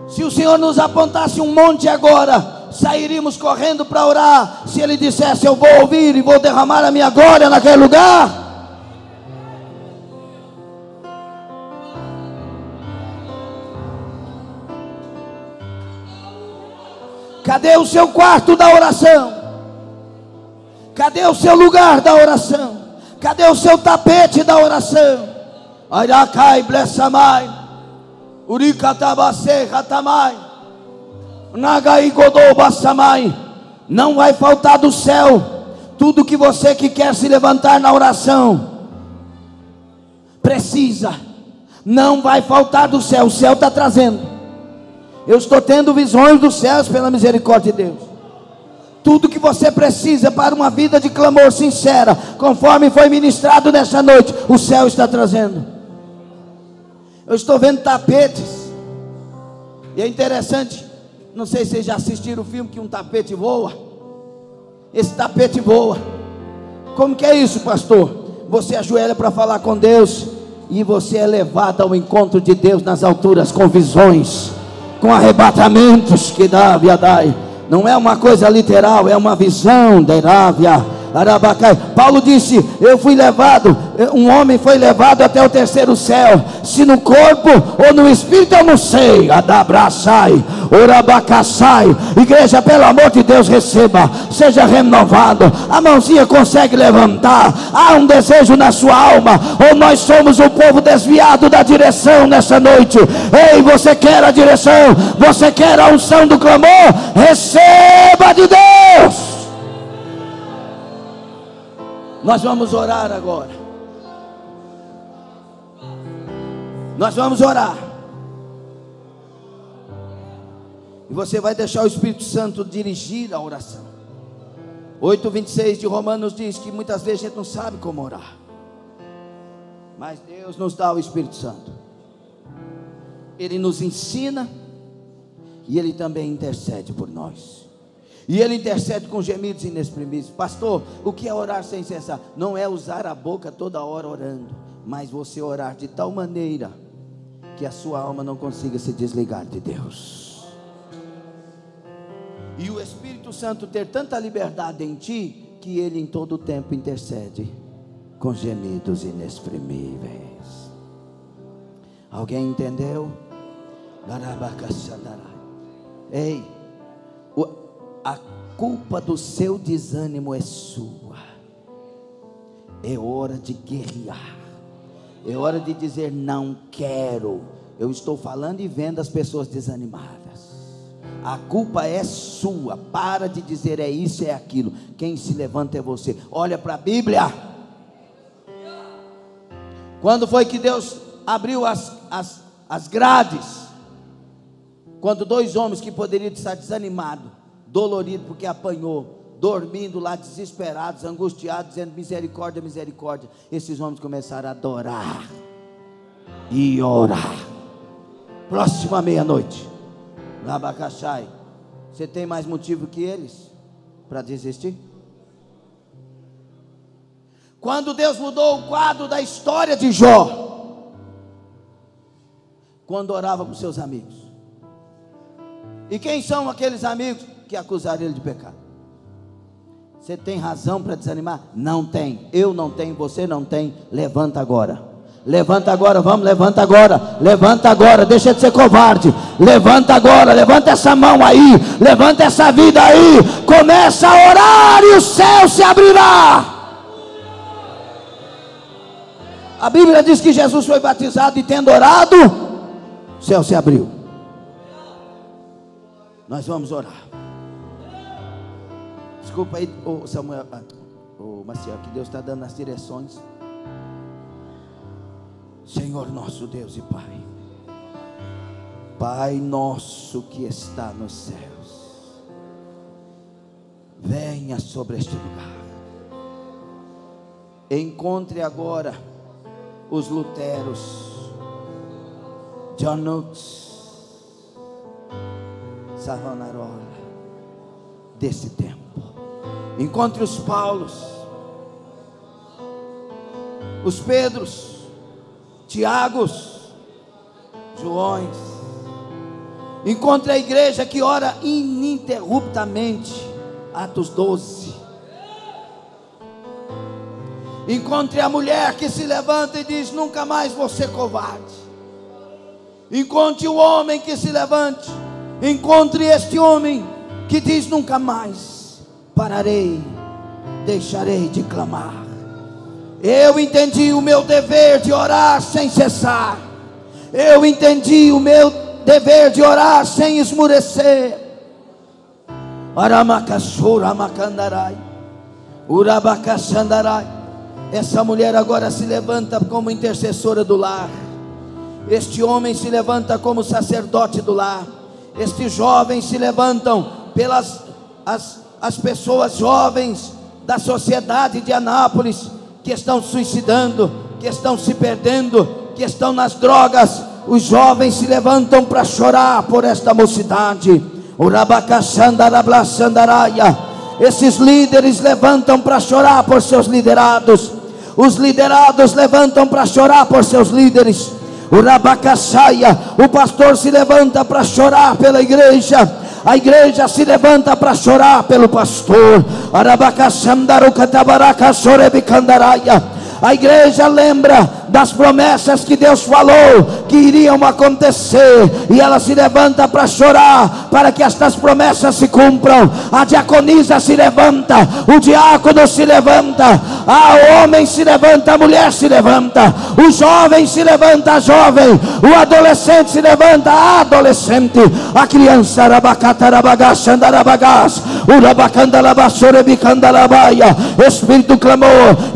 Se o Senhor nos apontasse um monte agora, sairíamos correndo para orar. Se Ele dissesse: eu vou ouvir e vou derramar a minha glória naquele lugar. Cadê o seu quarto da oração? Cadê o seu lugar da oração? Cadê o seu tapete da oração? Airakai blessamai, urikatabase ratamai, nagai godobassamai. Não vai faltar do céu tudo que você que quer se levantar na oração precisa. Não vai faltar do céu. O céu está trazendo. Eu estou tendo visões dos céus pela misericórdia de Deus. Tudo que você precisa para uma vida de clamor sincera, conforme foi ministrado nessa noite, o céu está trazendo. Eu estou vendo tapetes, e é interessante, não sei se vocês já assistiram o filme que um tapete voa. Esse tapete voa. Como que é isso, pastor? Você ajoelha para falar com Deus, e você é levado ao encontro de Deus nas alturas, com visões, com arrebatamentos que dá, viadai. Não é uma coisa literal, é uma visão da Arábia, Arabacai. Paulo disse: eu fui levado, um homem foi levado até o terceiro céu. Se no corpo ou no espírito eu não sei. Adabraçai, Orabacaçai. Igreja, pelo amor de Deus, receba, seja renovado. A mãozinha consegue levantar. Há um desejo na sua alma, ou nós somos o povo desviado da direção nessa noite? Ei, você quer a direção? Você quer a unção do clamor? Receba de Deus. Nós vamos orar agora. Nós vamos orar. E você vai deixar o Espírito Santo dirigir a oração. 8:26 de Romanos diz que muitas vezes a gente não sabe como orar, mas Deus nos dá o Espírito Santo. Ele nos ensina e Ele também intercede por nós. E Ele intercede com gemidos inexprimíveis. Pastor, o que é orar sem cessar? Não é usar a boca toda hora orando, mas você orar de tal maneira que a sua alma não consiga se desligar de Deus. E o Espírito Santo ter tanta liberdade em ti, que Ele em todo o tempo intercede com gemidos inexprimíveis. Alguém entendeu? Ei, a culpa do seu desânimo é sua. É hora de guerrear. É hora de dizer não quero. Eu estou falando e vendo as pessoas desanimadas. A culpa é sua. Para de dizer é isso, é aquilo. Quem se levanta é você. Olha para a Bíblia. Quando foi que Deus abriu as grades? Quando dois homens que poderiam estar desanimados, doloridos porque apanhou, dormindo lá desesperados, angustiados, dizendo misericórdia, misericórdia, esses homens começaram a adorar e orar. Próxima meia-noite, Labacachai, você tem mais motivo que eles para desistir? Quando Deus mudou o quadro da história de Jó, quando orava com seus amigos. E quem são aqueles amigos que acusaram ele de pecado? Você tem razão para desanimar? Não tem. Eu não tenho, você não tem. Levanta agora. Levanta agora, vamos, levanta agora. Levanta agora, deixa de ser covarde. Levanta agora, levanta essa mão aí. Levanta essa vida aí. Começa a orar e o céu se abrirá. A Bíblia diz que Jesus foi batizado e tendo orado, o céu se abriu. Nós vamos orar. Desculpa aí, Samuel, Maciel, que Deus está dando as direções. Senhor nosso Deus e Pai, Pai nosso que está nos céus, venha sobre este lugar. Encontre agora os Luteros, Januks, Savonarola desse tempo. Encontre os Paulos, os Pedros, Tiagos, Joões. Encontre a igreja que ora ininterruptamente. Atos 12. Encontre a mulher que se levanta e diz: nunca mais vou ser covarde. Encontre o homem que se levante. Encontre este homem que diz: nunca mais pararei, deixarei de clamar. Eu entendi o meu dever de orar sem cessar. Eu entendi o meu dever de orar sem esmurecer. Aramacachura macandarai, urabacachandarai. Essa mulher agora se levanta como intercessora do lar. Este homem se levanta como sacerdote do lar. Estes jovens se levantam pelas as pessoas jovens da sociedade de Anápolis, que estão suicidando, que estão se perdendo, que estão nas drogas. Os jovens se levantam para chorar por esta mocidade. Esses líderes levantam para chorar por seus liderados. Os liderados levantam para chorar por seus líderes. O pastor se levanta para chorar pela igreja. A igreja se levanta para chorar pelo pastor. A igreja lembra das promessas que Deus falou que iriam acontecer, e ela se levanta para chorar para que estas promessas se cumpram. A diaconisa se levanta, o diácono se levanta, o homem se levanta, a mulher se levanta, o jovem se levanta, a jovem, o adolescente se levanta, a adolescente, a criança. Espírito clamou,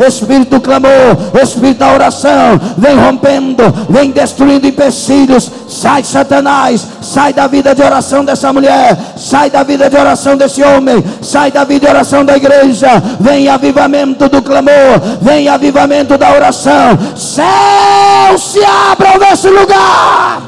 Espírito clamou, Espírito da oração, vem rompendo, vem destruindo empecilhos. Sai, Satanás, sai da vida de oração dessa mulher, sai da vida de oração desse homem, sai da vida de oração da igreja. Vem avivamento do clamor, vem avivamento da oração. Céu se abram nesse lugar.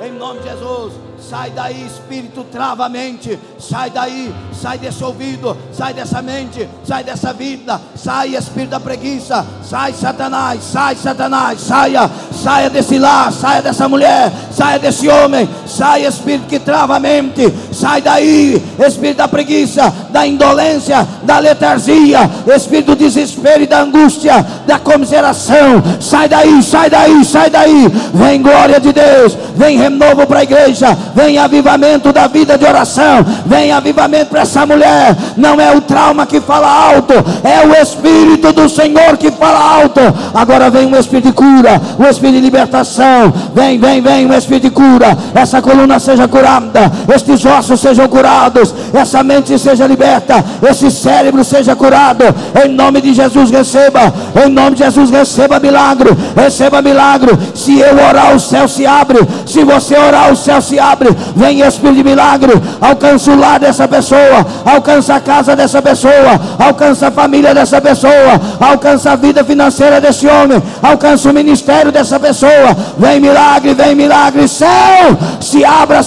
Em nome de Jesus, sai daí, espírito, trava a mente, sai daí, sai desse ouvido, sai dessa mente, sai dessa vida, sai, espírito da preguiça, sai, Satanás, saia desse lar, saia dessa mulher, saia desse homem, sai, espírito que trava a mente, sai daí, espírito da preguiça, da indolência, da letargia, espírito do desespero e da angústia, da comiseração, sai daí, vem glória de Deus, vem renovo para a igreja, vem avivamento da vida de oração, vem avivamento para essa mulher. Não é o trauma que fala alto, é o Espírito do Senhor que fala alto. Agora vem um Espírito de cura, um Espírito de libertação, vem um Espírito de cura. Essa coluna seja curada, estes ossos sejam curados, essa mente seja liberta, esse cérebro seja curado, em nome de Jesus. Receba, em nome de Jesus, receba milagre, se eu orar o céu se abre, se você orar o céu se abre. Vem Espírito de milagre, alcança o lar dessa pessoa, alcança a casa dessa pessoa, alcança a família dessa pessoa, alcança a vida financeira desse homem, alcança o ministério dessa pessoa. Vem milagre, céu, se abra.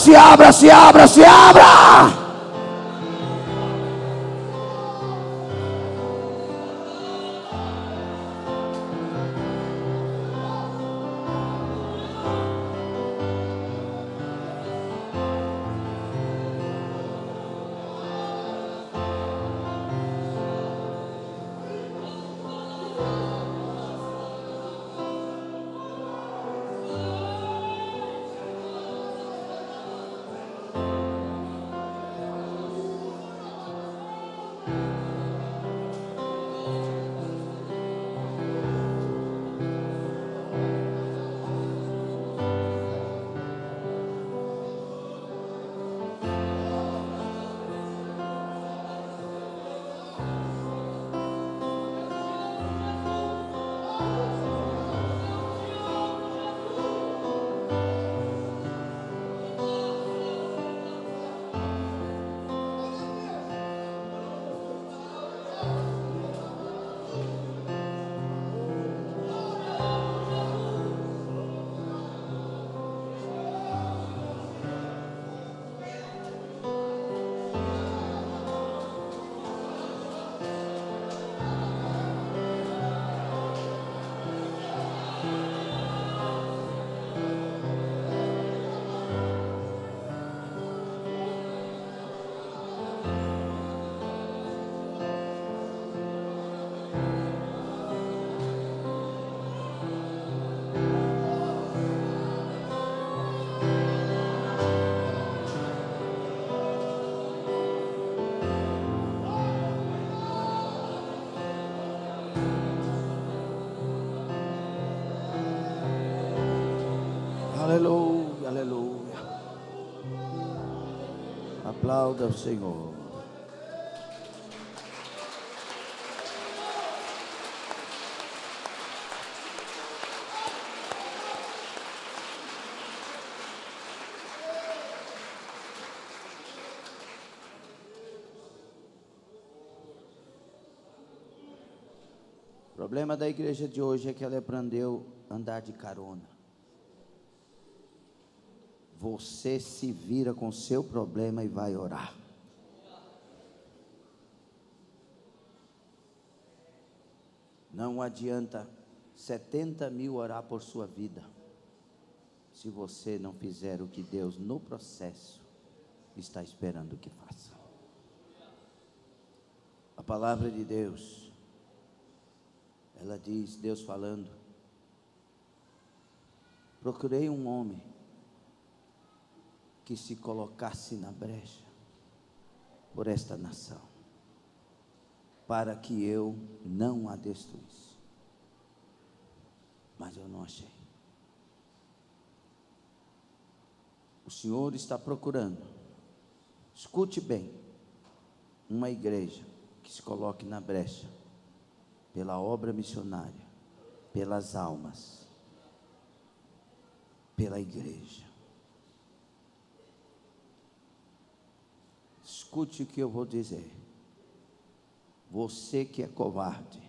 Aleluia. Aplauda o Senhor. O problema da igreja de hoje é que ela aprendeu a andar de carona. Você se vira com seu problema e vai orar. Não adianta 70 mil orar por sua vida, se você não fizer o que Deus no processo está esperando que faça. A palavra de Deus, ela diz, Deus falando: procurei um homem que se colocasse na brecha por esta nação, para que eu não a destruísse. Mas eu não achei. O Senhor está procurando, escute bem, uma igreja que se coloque na brecha pela obra missionária, pelas almas, pela igreja. Escute o que eu vou dizer. Você que é covarde,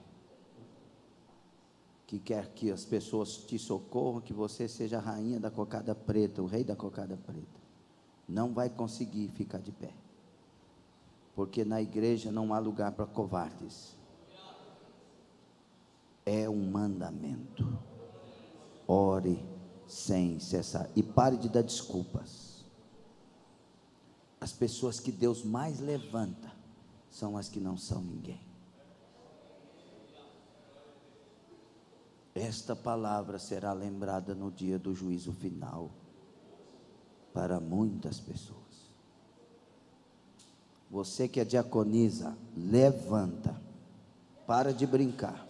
que quer que as pessoas te socorram, que você seja a rainha da cocada preta, o rei da cocada preta, não vai conseguir ficar de pé, porque na igreja não há lugar para covardes. É um mandamento. Ore sem cessar e pare de dar desculpas. As pessoas que Deus mais levanta são as que não são ninguém. Esta palavra será lembrada no dia do juízo final para muitas pessoas. Você que é diaconisa, levanta. Para de brincar.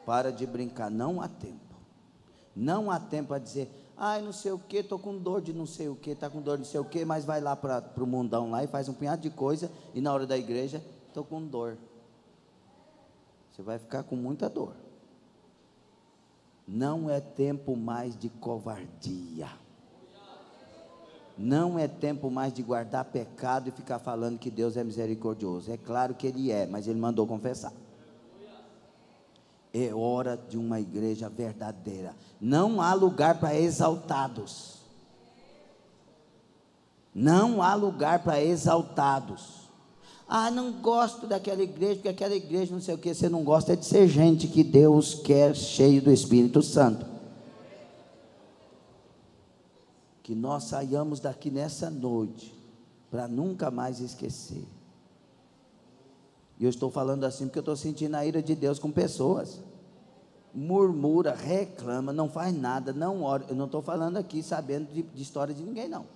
Para de brincar, não há tempo. Não há tempo a dizer: ai, não sei o que, estou com dor de não sei o que, está com dor de não sei o que, mas vai lá para o mundão lá e faz um punhado de coisa, e na hora da igreja, estou com dor. Você vai ficar com muita dor. Não é tempo mais de covardia. Não é tempo mais de guardar pecado e ficar falando que Deus é misericordioso. É claro que Ele é, mas Ele mandou confessar. É hora de uma igreja verdadeira. Não há lugar para exaltados. Não há lugar para exaltados. Ah, não gosto daquela igreja, porque aquela igreja não sei o que. Você não gosta é de ser gente que Deus quer cheio do Espírito Santo. Que nós saiamos daqui nessa noite para nunca mais esquecer. E eu estou falando assim porque eu estou sentindo a ira de Deus com pessoas. Murmura, reclama, não faz nada, não ora. Eu não estou falando aqui sabendo de história de ninguém, não.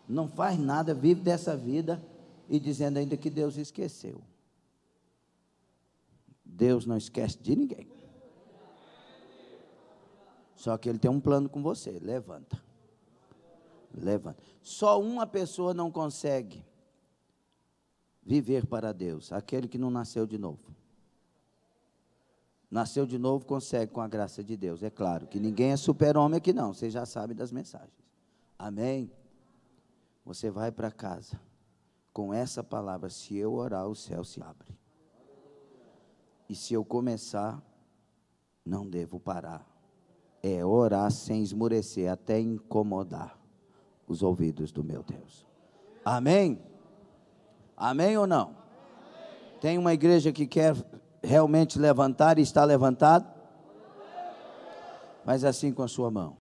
Não faz nada, vive dessa vida e dizendo ainda que Deus esqueceu. Deus não esquece de ninguém. Só que Ele tem um plano com você. Levanta. Levanta. Só uma pessoa não consegue viver para Deus: aquele que não nasceu de novo. Nasceu de novo consegue com a graça de Deus. É claro que ninguém é super-homem aqui não, você já sabe das mensagens. Amém? Você vai para casa com essa palavra: se eu orar, o céu se abre. E se eu começar, não devo parar. É orar sem esmorecer, até incomodar os ouvidos do meu Deus. Amém? Amém ou não? Tem uma igreja que quer realmente levantar e está levantado? Faz assim com a sua mão.